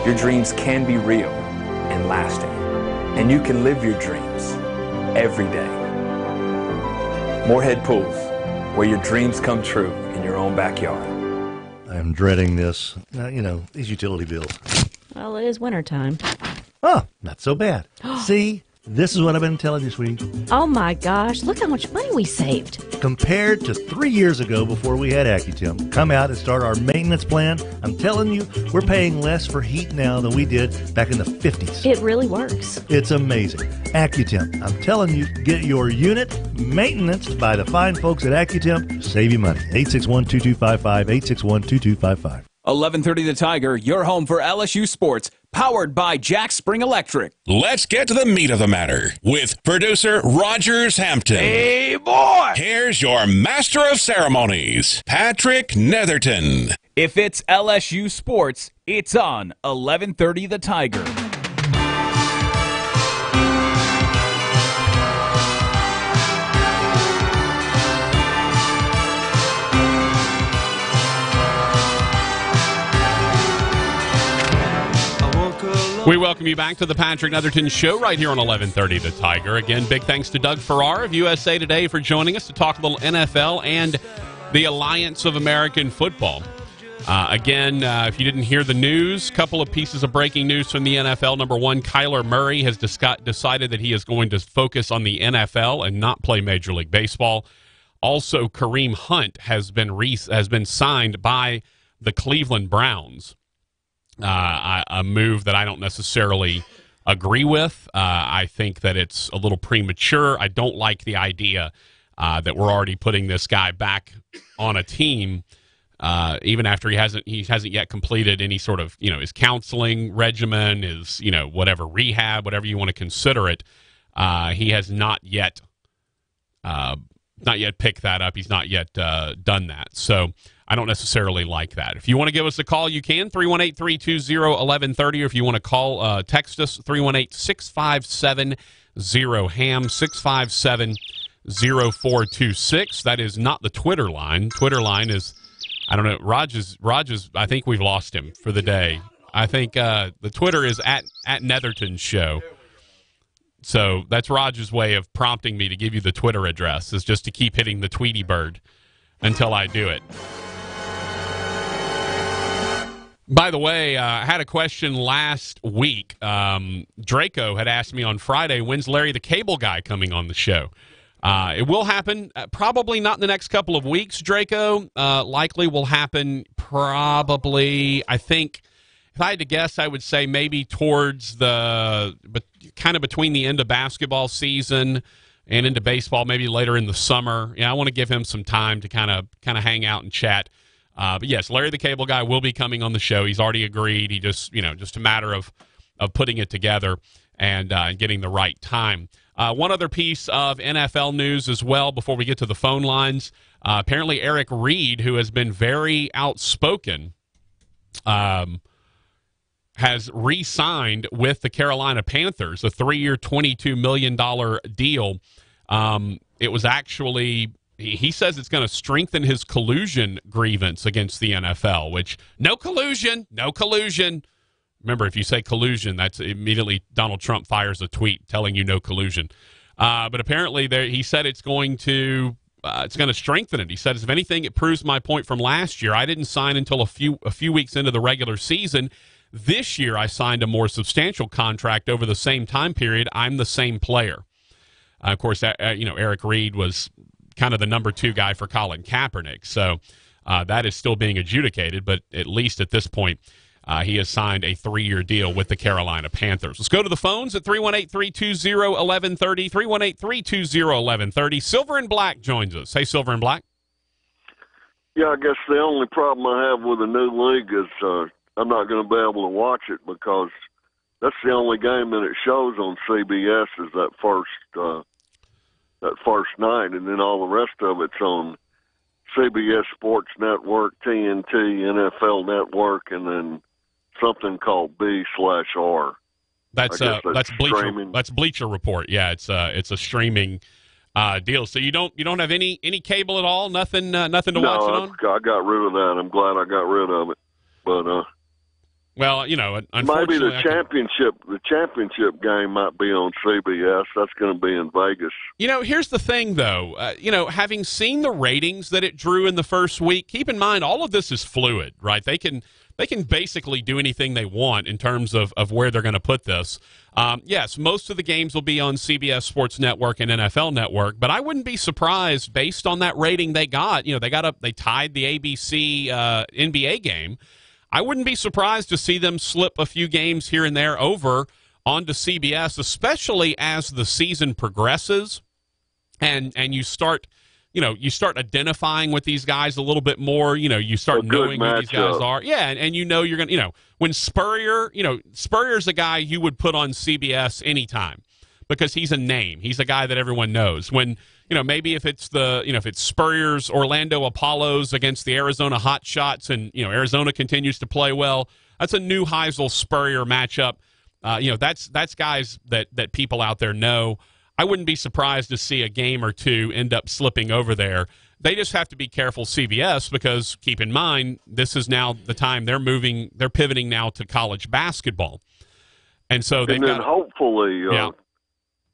Your dreams can be real and lasting, and you can live your dreams every day. Moorhead Pools, where your dreams come true in your own backyard. I'm dreading this. These utility bills. Well, it is wintertime. Oh, not so bad. See, this is what I've been telling you, sweetie. Oh, my gosh. Look how much money we saved. Compared to 3 years ago before we had AccuTemp, come out and start our maintenance plan. I'm telling you, we're paying less for heat now than we did back in the 50s. It really works. It's amazing. AccuTemp. I'm telling you, get your unit maintenanced by the fine folks at AccuTemp. Save you money. 861-2255, 861-2255. 11:30 The Tiger, your home for LSU sports, powered by Jack Spring Electric. Let's get to the meat of the matter with producer Rogers Hampton. Hey, boy! Here's your master of ceremonies, Patrick Netherton. If it's LSU sports, it's on 11:30 The Tiger. We welcome you back to the Patrick Netherton Show right here on 1130 The Tiger. Again, big thanks to Doug Farrar of USA Today for joining us to talk a little NFL and the Alliance of American Football. If you didn't hear the news, a couple of pieces of breaking news from the NFL. Number one, Kyler Murray has decided that he is going to focus on the NFL and not play Major League Baseball. Also, Kareem Hunt has been signed by the Cleveland Browns. A move that I don't necessarily agree with. I think that it's a little premature. I don't like the idea that we're already putting this guy back on a team, even after he hasn't yet completed any sort of his counseling regimen, his whatever rehab, whatever you want to consider it. He has not yet picked that up. He's not yet done that. So I don't necessarily like that. If you want to give us a call, you can, 318-320-1130. Or if you want to call, text us, 318-657-0HAM, 657-0426. That is not the Twitter line. Twitter line is, I don't know, Rogers, I think we've lost him for the day. I think the Twitter is at Netherton Show. So that's Rogers' way of prompting me to give you the Twitter address, is just to keep hitting the Tweety bird until I do it. By the way, I had a question last week. Draco had asked me on Friday, when's Larry the Cable Guy coming on the show? It will happen, probably not in the next couple of weeks, Draco. Likely will happen probably, I think, if I had to guess, I would say maybe towards kind of between the end of basketball season and into baseball, maybe later in the summer. I want to give him some time to kind of hang out and chat. But yes, Larry the Cable Guy will be coming on the show. He's already agreed. He just a matter of putting it together and getting the right time. One other piece of NFL news as well before we get to the phone lines. Apparently Eric Reed, who has been very outspoken, has re-signed with the Carolina Panthers, a 3-year, $22 million deal. It was actually he says it's going to strengthen his collusion grievance against the NFL, which no collusion. Remember, if you say collusion, that's immediately Donald Trump fires a tweet telling you no collusion. But apparently he said it's going to strengthen it. He said, if anything, it proves my point from last year. I didn't sign until a few weeks into the regular season. This year, I signed a more substantial contract over the same time period. I'm the same player. Of course, Eric Reed was kind of the number 2 guy for Colin Kaepernick. So that is still being adjudicated, but at least at this point, he has signed a 3-year deal with the Carolina Panthers. Let's go to the phones at 318-320-1130, 318-320-1130. Silver and Black joins us. Hey, Silver and Black. Yeah, I guess the only problem I have with the new league is I'm not going to be able to watch it because that's the only game that it shows on CBS is that first night, and then all the rest of it's on CBS Sports Network, TNT, NFL Network, and then something called B/R. That's Bleacher Report. Yeah, it's a streaming deal. So you don't have any cable at all. Nothing to watch it on. I got rid of that. I'm glad I got rid of it. But well, unfortunately, maybe the championship game might be on CBS. That's going to be in Vegas. Here's the thing, though. Having seen the ratings that it drew in the first week, keep in mind all of this is fluid, right? They can basically do anything they want in terms of where they're going to put this. Yes, most of the games will be on CBS Sports Network and NFL Network, but I wouldn't be surprised based on that rating they got. They tied the ABC NBA game. I wouldn't be surprised to see them slip a few games here and there over onto CBS, especially as the season progresses and you start identifying with these guys a little bit more. You start knowing who these guys are. Yeah, and you're going to, when Spurrier's a guy you would put on CBS anytime because he's a name. He's a guy that everyone knows. When, maybe if it's Spurrier's Orlando Apollos against the Arizona Hotshots and, Arizona continues to play well, that's a new Heisel Spurrier matchup. That's guys that people out there know. I wouldn't be surprised to see a game or two end up slipping over there. They just have to be careful, CBS, because keep in mind, this is now the time they're pivoting now to college basketball. And so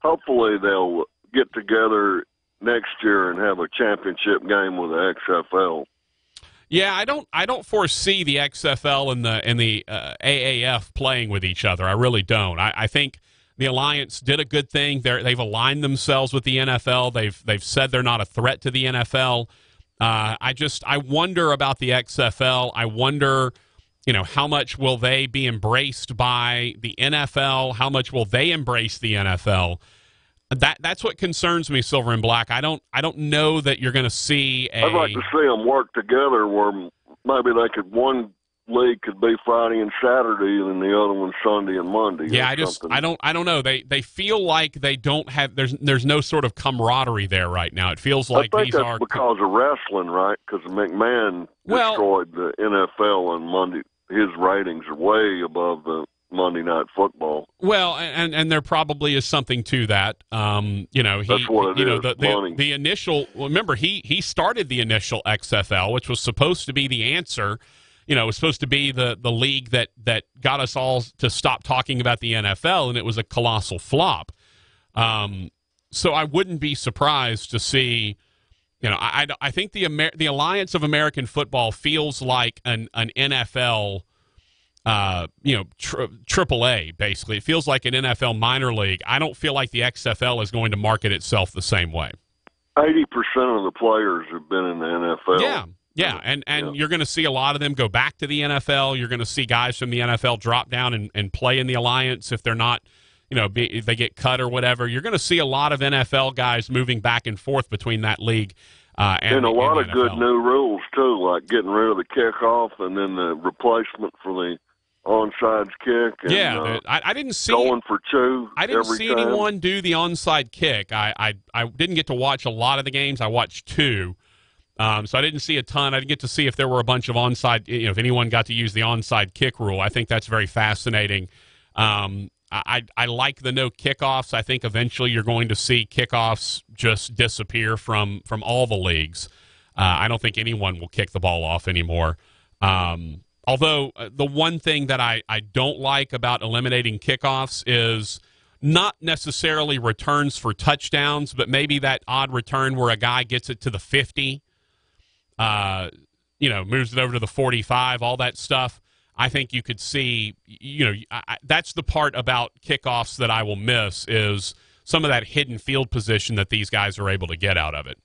hopefully they'll get together next year and have a championship game with the XFL. Yeah, I don't foresee the XFL and the AAF playing with each other. I really don't. I think the Alliance did a good thing. They've aligned themselves with the NFL. They've said they're not a threat to the NFL. I wonder about the XFL. I wonder, how much will they be embraced by the NFL? How much will they embrace the NFL? That's what concerns me, Silver and Black. I don't know that you're going to see I'd like to see them work together where maybe one league could be Friday and Saturday, and the other one Sunday and Monday. Yeah, I don't know. They feel like they don't have. There's no sort of camaraderie there right now. It feels like I think that's because of wrestling, right? Because McMahon destroyed the NFL on Monday. His ratings are way above the Monday Night Football. Well, and there probably is something to that. That's what it is. The initial. Remember, he started the initial XFL, which was supposed to be the answer. It was supposed to be the league that got us all to stop talking about the NFL, and it was a colossal flop. So I wouldn't be surprised to see. I think the Alliance of American Football feels like an NFL. AAA, basically. It feels like an NFL minor league. I don't feel like the XFL is going to market itself the same way. 80% of the players have been in the NFL. Yeah, and you're going to see a lot of them go back to the NFL. You're going to see guys from the NFL drop down and play in the Alliance if they're not, if they get cut or whatever. You're going to see a lot of NFL guys moving back and forth between that league and a lot of good new rules, too, like getting rid of the kickoff and then the replacement for the onside kick. And, I didn't see going for two. I didn't see anyone do the onside kick. I didn't get to watch a lot of the games. I watched two. So I didn't see a ton. I didn't get to see if there were a bunch of onside, if anyone got to use the onside kick rule. I think that's very fascinating. I like the no kickoffs. I think eventually you're going to see kickoffs just disappear from all the leagues. I don't think anyone will kick the ball off anymore. Although the one thing that I don't like about eliminating kickoffs is not necessarily returns for touchdowns, but maybe that odd return where a guy gets it to the 50, moves it over to the 45, all that stuff. I think you could see, that's the part about kickoffs that I will miss is some of that hidden field position that these guys are able to get out of it.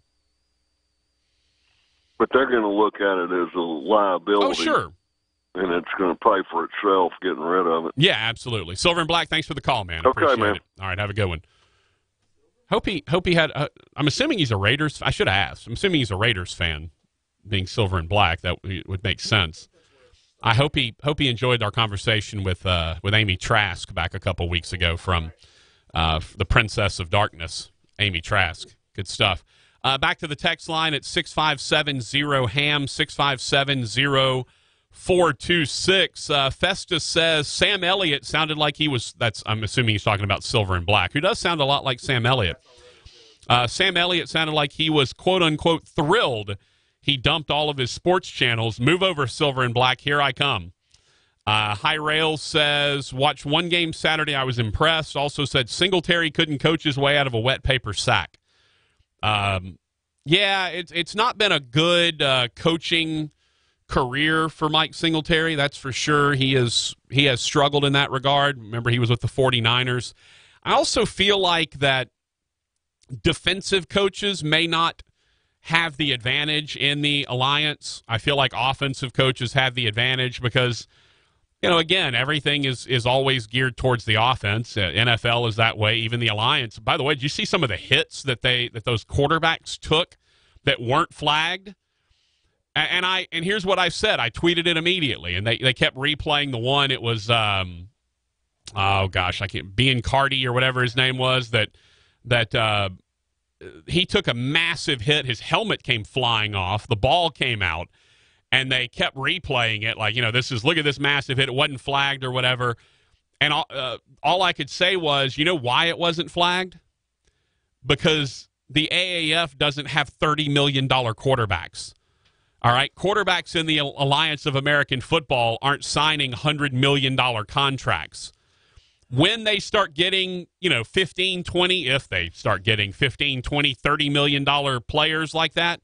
But they're going to look at it as a liability. Oh, sure. And it's going to pay for itself getting rid of it. Yeah, absolutely. Silver and Black, thanks for the call, man. Okay, Appreciate man. it. All right, have a good one. Hope he had. I'm assuming he's a Raiders. I should have asked. I'm assuming he's a Raiders fan, being Silver and Black. That would make sense. I hope he enjoyed our conversation with Amy Trask back a couple weeks ago from the Princess of Darkness, Amy Trask. Good stuff. Back to the text line at 657-0-HAM, 657-0426. Festus says Sam Elliott sounded like he was, I'm assuming he's talking about Silver and Black, who does sound a lot like Sam Elliott. Sam Elliott sounded like he was, quote-unquote, thrilled he dumped all of his sports channels. Move over, Silver and Black. Here I come. High Rails says, watch one game Saturday. I was impressed. Also said Singletary couldn't coach his way out of a wet paper sack. It's not been a good coaching career for Mike Singletary. That's for sure. He has struggled in that regard. Remember, he was with the 49ers. I also feel like that defensive coaches may not have the advantage in the alliance. I feel like offensive coaches have the advantage because, again, everything is always geared towards the offense. NFL is that way. Even the alliance. By the way, did you see some of the hits that those quarterbacks took that weren't flagged? And here's what I said. I tweeted it immediately, and they kept replaying the one. It was Biancardi or whatever his name was that he took a massive hit. His helmet came flying off. The ball came out, and they kept replaying it like, look at this massive hit. It wasn't flagged or whatever. And all I could say was, why it wasn't flagged? Because the AAF doesn't have $30 million quarterbacks. All right? Quarterbacks in the Alliance of American Football aren't signing $100 million contracts. When they start getting, 15, 20, if they start getting 15, 20, $30 million players like that,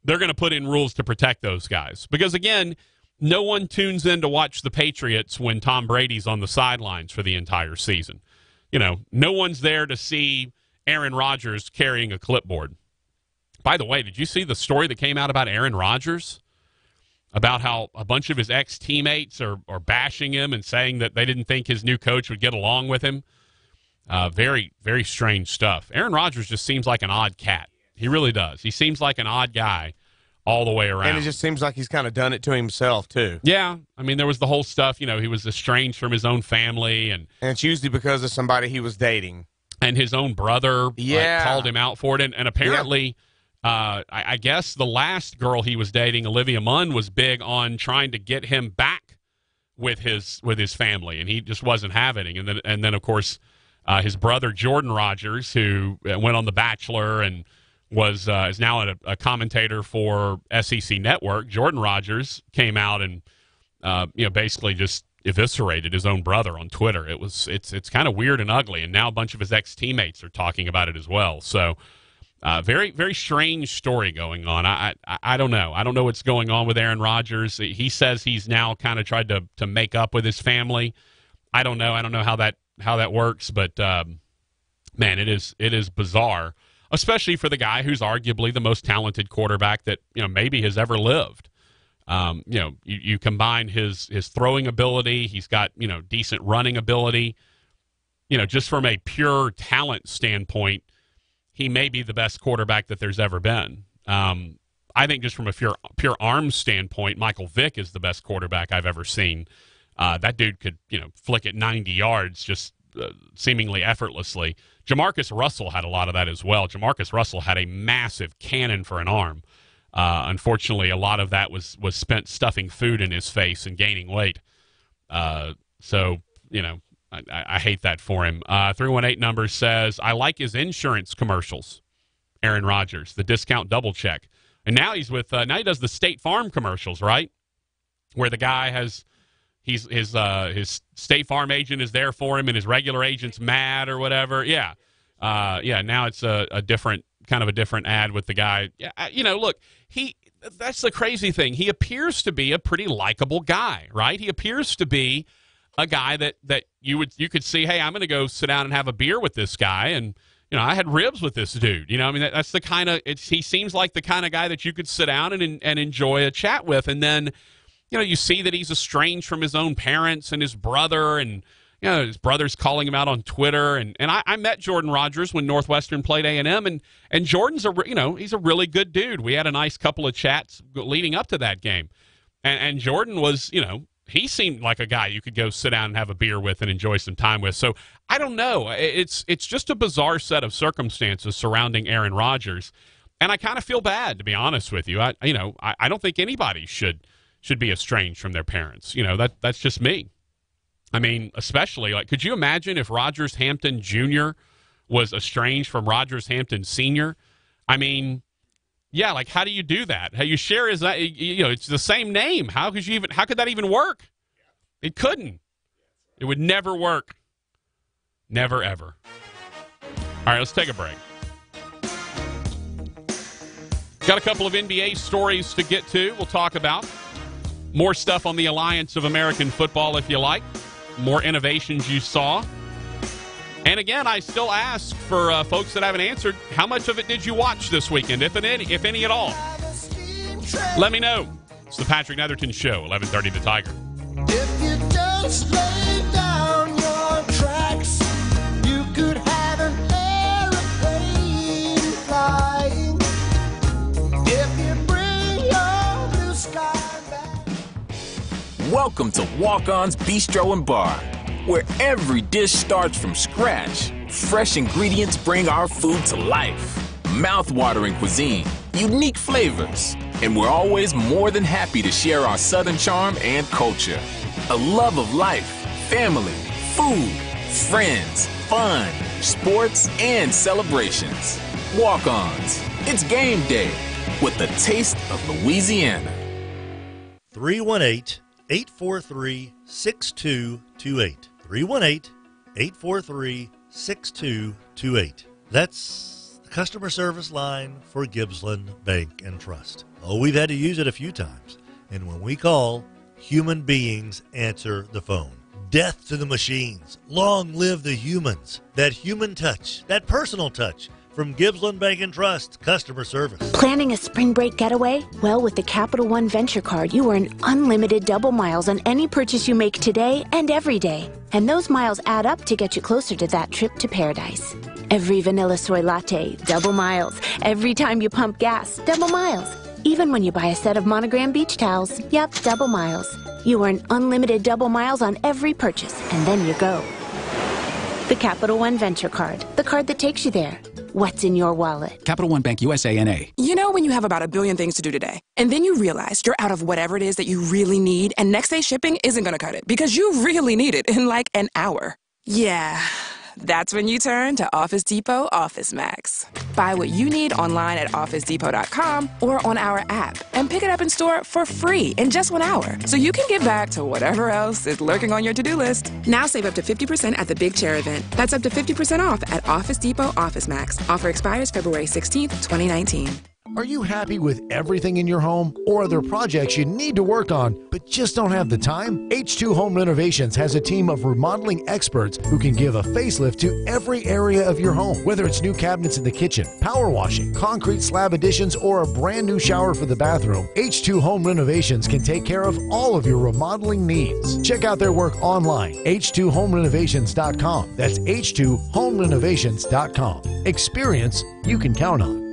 they're going to put in rules to protect those guys. Because, again, no one tunes in to watch the Patriots when Tom Brady's on the sidelines for the entire season. No one's there to see Aaron Rodgers carrying a clipboard. By the way, did you see the story that came out about Aaron Rodgers? About how a bunch of his ex-teammates are bashing him and saying that they didn't think his new coach would get along with him. Very, very strange stuff. Aaron Rodgers just seems like an odd cat. He really does. He seems like an odd guy all the way around. And it just seems like he's kind of done it to himself, too. Yeah. I mean, there was the whole stuff, he was estranged from his own family. And it's usually because of somebody he was dating. And his own brother called him out for it. And apparently... Yeah. I guess the last girl he was dating, Olivia Munn, was big on trying to get him back with his family, and he just wasn't having it. And then of course, his brother Jordan Rodgers, who went on The Bachelor and is now a commentator for SEC Network. Jordan Rodgers came out and basically just eviscerated his own brother on Twitter. It's kind of weird and ugly, and now a bunch of his ex-teammates are talking about it as well. So. Very, very strange story going on. I don't know. I don't know what's going on with Aaron Rodgers. He says he's now kind of tried to make up with his family. I don't know. I don't know how that works, but man, it is bizarre, especially for the guy who's arguably the most talented quarterback that maybe has ever lived. You combine his throwing ability. He's got decent running ability. Just from a pure talent standpoint. He may be the best quarterback that there's ever been. I think just from a pure arms standpoint, Michael Vick is the best quarterback I've ever seen. That dude could, flick it 90 yards just seemingly effortlessly. Jamarcus Russell had a lot of that as well. Jamarcus Russell had a massive cannon for an arm. Unfortunately, a lot of that was spent stuffing food in his face and gaining weight. I hate that for him. 318 number says, I like his insurance commercials. Aaron Rodgers, the discount double check. And now he's with, now he does the State Farm commercials, right? Where the guy has, his State Farm agent is there for him and his regular agent's mad or whatever. Yeah. Now it's a different ad with the guy. Yeah. Look, that's the crazy thing. He appears to be a pretty likable guy, right? He appears to be a guy that you could see, hey, I'm going to go sit down and have a beer with this guy, and I had ribs with this dude. That's the kind of he seems like the kind of guy that you could sit down and enjoy a chat with, and then you see that he's estranged from his own parents and his brother, and his brother's calling him out on Twitter, and I met Jordan Rodgers when Northwestern played A&M, and Jordan's he's a really good dude. We had a nice couple of chats leading up to that game, and Jordan was he seemed like a guy you could go sit down and have a beer with and enjoy some time with. So I don't know. It's just a bizarre set of circumstances surrounding Aaron Rodgers, and I kind of feel bad, to be honest with you. I don't think anybody should be estranged from their parents. That's just me. I mean, especially could you imagine if Rodgers Hampton Jr. was estranged from Rodgers Hampton Sr.? I mean, yeah, how do you do that? How you share it's the same name. How could that even work? It couldn't. It would never work. Never, ever. All right, let's take a break. Got a couple of NBA stories to get to. We'll talk about more stuff on the Alliance of American Football if you like. More innovations you saw. And again, I still ask for folks that haven't answered, how much of it did you watch this weekend, if any at all? Let me know. It's the Patrick Netherton Show, 1130 The Tiger. If you just lay down your tracks, you could have an airplane flying. If you bring your blue sky back. Welcome to Walk-On's Bistro and Bar, where every dish starts from scratch. Fresh ingredients bring our food to life. Mouth-watering cuisine, unique flavors, and we're always more than happy to share our Southern charm and culture. A love of life, family, food, friends, fun, sports, and celebrations. Walk-Ons. It's game day with the taste of Louisiana. 318-843-6228. 318-843-6228. That's the customer service line for Gibbsland Bank and Trust. Oh, we've had to use it a few times. And when we call, human beings answer the phone. Death to the machines. Long live the humans. That human touch, that personal touch from Gibbsland Bank and Trust customer service. Planning a spring break getaway? Well, with the Capital One Venture Card, you earn unlimited double miles on any purchase you make today and every day. And those miles add up to get you closer to that trip to paradise. Every vanilla soy latte, double miles. Every time you pump gas, double miles. Even when you buy a set of Monogram beach towels, yep, double miles. You earn unlimited double miles on every purchase, and then you go. The Capital One Venture Card, the card that takes you there. What's in your wallet? Capital One Bank USA N.A. You know when you have about a billion things to do today, and then you realize you're out of whatever it is that you really need, and next day shipping isn't going to cut it because you really need it in like an hour. Yeah, that's when you turn to Office Depot Office Max. Buy what you need online at OfficeDepot.com or on our app and pick it up in store for free in just 1 hour so you can get back to whatever else is lurking on your to-do list. Now save up to 50% at the Big Chair event. That's up to 50% off at Office Depot Office Max. Offer expires February 16th, 2019. Are you happy with everything in your home, or are there projects you need to work on but just don't have the time? H2 Home Renovations has a team of remodeling experts who can give a facelift to every area of your home. Whether it's new cabinets in the kitchen, power washing, concrete slab additions, or a brand new shower for the bathroom, H2 Home Renovations can take care of all of your remodeling needs. Check out their work online, h2homerenovations.com. That's h2homerenovations.com. Experience you can count on.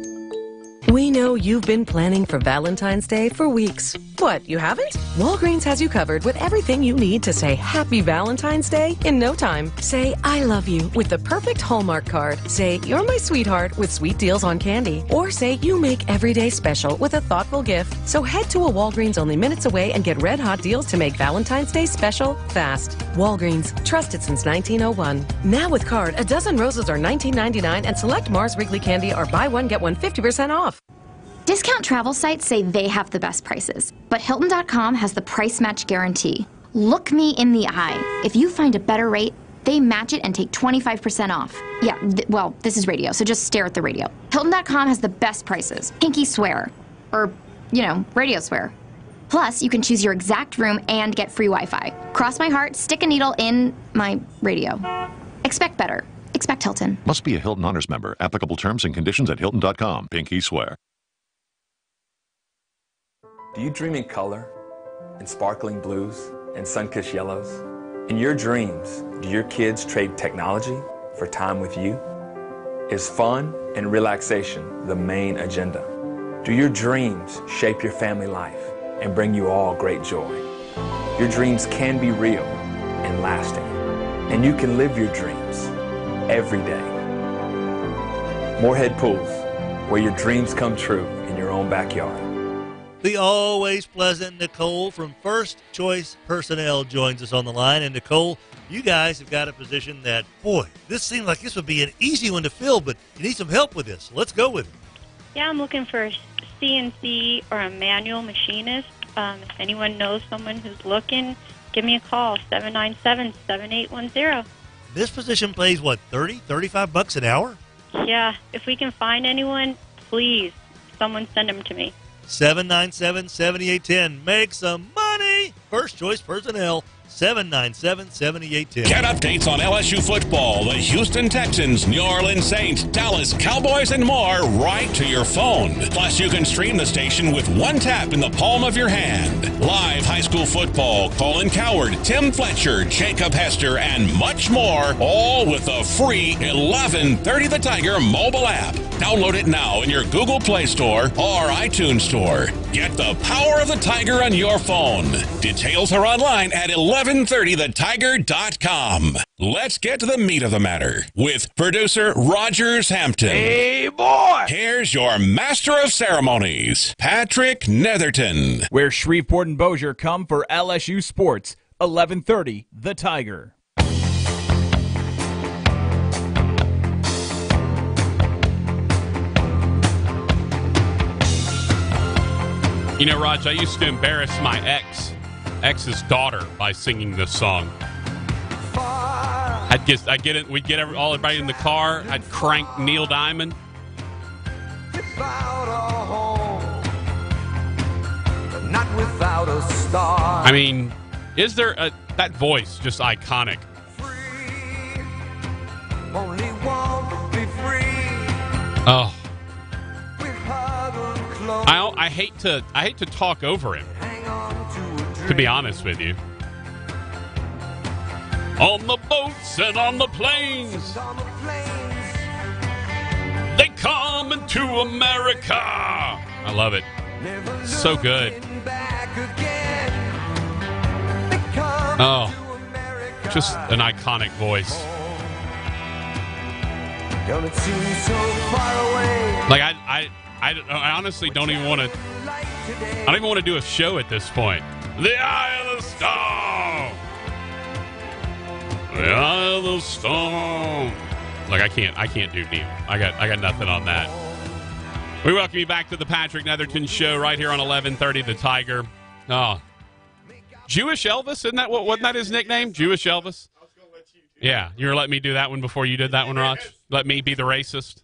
We know you've been planning for Valentine's Day for weeks. What, you haven't? Walgreens has you covered with everything you need to say Happy Valentine's Day in no time. Say I love you with the perfect Hallmark card. Say you're my sweetheart with sweet deals on candy. Or say you make every day special with a thoughtful gift. So head to a Walgreens only minutes away and get red hot deals to make Valentine's Day special fast. Walgreens, trusted since 1901. Now with card, a dozen roses are $19.99 and select Mars Wrigley candy are buy one, get one 50% off. Discount travel sites say they have the best prices, but Hilton.com has the price match guarantee. Look me in the eye. If you find a better rate, they match it and take 25% off. Yeah, well, this is radio, so just stare at the radio. Hilton.com has the best prices. Pinky swear. Or, radio swear. Plus, you can choose your exact room and get free Wi-Fi. Cross my heart, stick a needle in my radio. Expect better. Expect Hilton. Must be a Hilton Honors member. Applicable terms and conditions at Hilton.com. Pinky swear. Do you dream in color, in sparkling blues, and sun-kissed yellows? In your dreams, do your kids trade technology for time with you? Is fun and relaxation the main agenda? Do your dreams shape your family life and bring you all great joy? Your dreams can be real and lasting, and you can live your dreams every day. Moorhead Pools, where your dreams come true in your own backyard. The always pleasant Nicole from First Choice Personnel joins us on the line. And, Nicole, you guys have got a position that, boy, this seems like this would be an easy one to fill, but you need some help with this. Let's go with it. Yeah, I'm looking for a CNC or a manual machinist. If anyone knows someone who's looking, give me a call, 797-7810. This position pays, what, $35 an hour? Yeah, if we can find anyone, please, someone send them to me. 797-7810. Make some money. First Choice Personnel, 797-7810. Get updates on LSU football, the Houston Texans, New Orleans Saints, Dallas Cowboys, and more right to your phone. Plus, you can stream the station with one tap in the palm of your hand. Live high school football, Colin Coward, Tim Fletcher, Jacob Hester, and much more, all with the free 1130 The Tiger mobile app. Download it now in your Google Play Store or iTunes Store. Get the power of the Tiger on your phone. Details are online at 1130thetiger.com. Let's get to the meat of the matter with producer Rogers Hampton. Hey, boy! Here's your master of ceremonies, Patrick Netherton. Where Shreveport and Bossier come for LSU sports, 1130 The Tiger. You know, Raj, I used to embarrass my ex's daughter by singing this song. We'd get everybody in the car. I'd crank Neil Diamond. Not without a star. I mean, is there that voice just iconic? Only want to be free. Oh. I hate to talk over him, to be honest with you. On the boats and on the planes, they come into America. I love it. So good. Oh, just an iconic voice. Don't seem so far away. Like I honestly don't even want to. I don't even want to do a show at this point. The Eye of the Storm. The Eye of the Storm. Like I can't do Neil. I got nothing on that. We welcome you back to the Patrick Netherton Show right here on 1130 The Tiger. Oh, Jewish Elvis, wasn't that his nickname? Jewish Elvis. Yeah, you were letting me do that one before you did that one, Raj. Let me be the racist.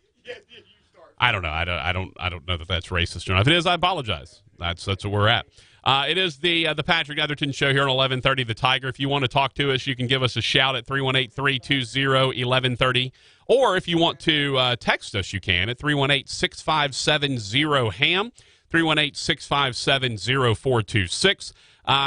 I don't know. I don't know that that's racist or not. If it is, I apologize. That's where we're at. It is the Patrick Netherton Show here on 1130 The Tiger. If you want to talk to us, you can give us a shout at 318-320-1130. Or if you want to text us, you can at 318-657-0HAM, 318-657-0426.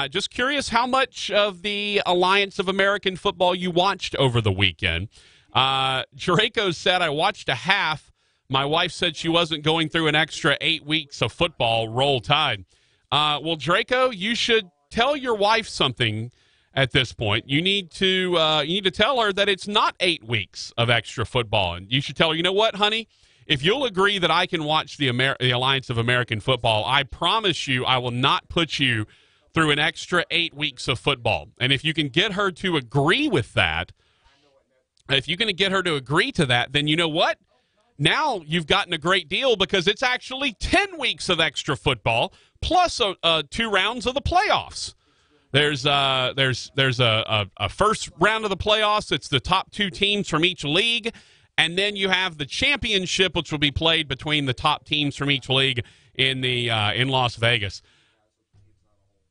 Just curious how much of the Alliance of American Football you watched over the weekend. Draco said, I watched a half, My wife said she wasn't going through an extra 8 weeks of football. Roll Tide. Well, Draco, you should tell your wife something at this point. You need to tell her that it's not 8 weeks of extra football. And you should tell her, you know what, honey? If you'll agree that I can watch the Alliance of American Football, I promise you I will not put you through an extra 8 weeks of football. And if you can get her to agree with that, if you're going to get her to agree to that, then you know what? Now you've gotten a great deal because it's actually 10 weeks of extra football plus 2 rounds of the playoffs. There's a first round of the playoffs. It's the top 2 teams from each league. And then you have the championship, which will be played between the top teams from each league in Las Vegas.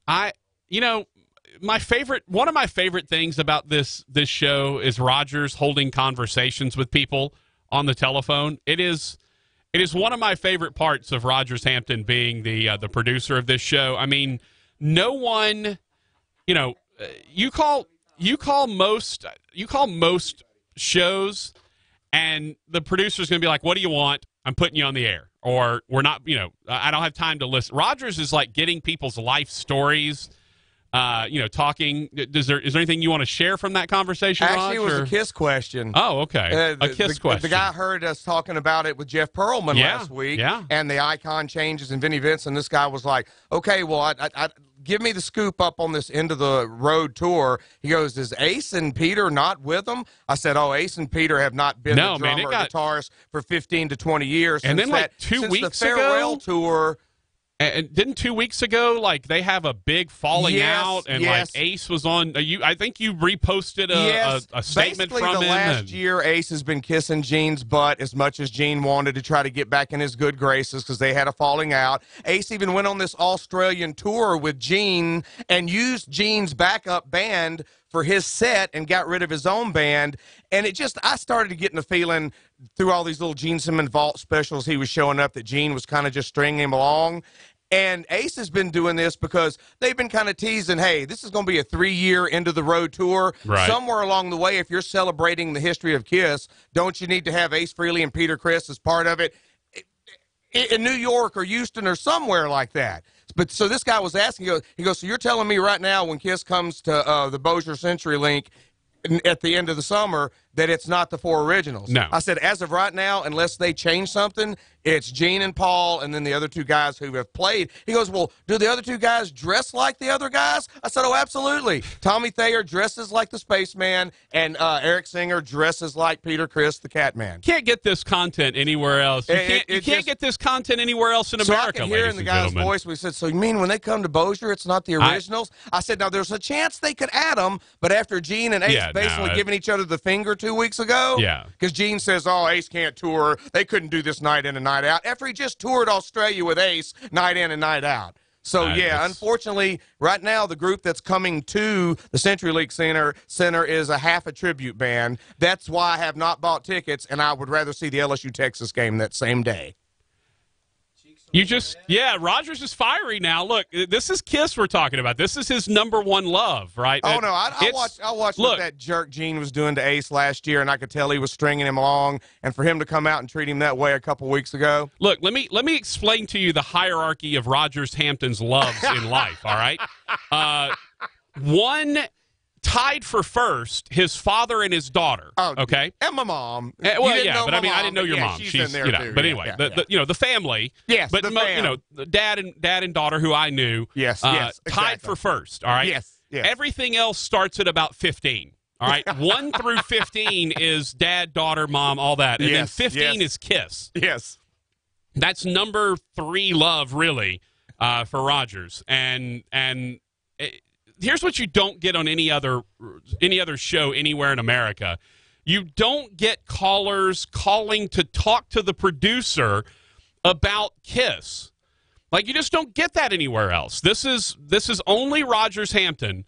One of my favorite things about this show is Rogers holding conversations with people on the telephone. It is one of my favorite parts of Rogers Hampton being the producer of this show. I mean, no one, you call most shows, and the producer's going to be like, "What do you want? I'm putting you on the air," or "We're not, I don't have time to listen." Rogers is like getting people's life stories. Talking. Is there anything you want to share from that conversation, Actually, it was a KISS question. Oh, okay. A KISS question. The guy heard us talking about it with Jeff Pearlman last week, and the icon changes and Vinnie Vince, and this guy was like, okay, well, I give me the scoop up on this end of the road tour. He goes, is Ace and Peter not with them? I said, oh, Ace and Peter have not been the drummer or guitarist for 15 to 20 years. And then like 2 weeks the farewell tour. And didn't 2 weeks ago, like, they have a big falling out, and like Ace was on. I think you reposted a statement Basically, from the him. last year, Ace has been kissing Gene's butt as much as Gene wanted to try to get back in his good graces because they had a falling out. Ace even went on this Australian tour with Gene and used Gene's backup band for his set and got rid of his own band. And I started getting the feeling through all these little Gene Simmons Vault specials he was showing up that Gene was kind of just stringing him along. And Ace has been doing this because they've been kind of teasing, hey, this is going to be a 3-year end-of-the-road tour. Right. Somewhere along the way, if you're celebrating the history of KISS, don't you need to have Ace Frehley and Peter Criss as part of it in New York or Houston or somewhere like that? But so this guy was asking, he goes, so you're telling me right now when KISS comes to the Bossier CenturyLink at the end of the summer that it's not the 4 originals? No. I said, as of right now, unless they change something, it's Gene and Paul and then the other 2 guys who have played. He goes, well, do the other 2 guys dress like the other guys? I said, oh, absolutely. Tommy Thayer dresses like the Spaceman, and Eric Singer dresses like Peter Criss, the Catman. Can't get this content anywhere else. You can't get this content anywhere else in America, So I could hear in the guy's voice, we said, so you mean when they come to Bossier, it's not the originals? I said, now, there's a chance they could add them, but after Gene and Ace basically giving each other the finger 2 weeks ago, because Gene says, oh, Ace can't tour. They couldn't do this night in and night out. After he just toured Australia with Ace night in and night out. So, unfortunately, right now the group that's coming to the CenturyLink Center is a half a tribute band. That's why I have not bought tickets, and I would rather see the LSU-Texas game that same day. Rogers is fiery now. Look, this is KISS we're talking about. This is his #1 love, right? Oh, no, I watched what that jerk Gene was doing to Ace last year, and I could tell he was stringing him along, and for him to come out and treat him that way a couple weeks ago. Look, let me explain to you the hierarchy of Rogers Hampton's loves in life, all right? One tied for first, his father and his daughter. Okay, and my mom. But I mean, I didn't know your mom. She's in there too. But anyway, the family. Yes, but the dad and daughter who I knew. Yes, tied for first. All right. Yes. Everything else starts at about 15. All right, 1 through 15 is dad, daughter, mom, all that, and then 15 is KISS. Yes, that's number 3 love really for Rogers, and. Here's what you don't get on any other show anywhere in America. You don't get callers calling to talk to the producer about KISS. Like, you just don't get that anywhere else. This is only Rogers Hampton.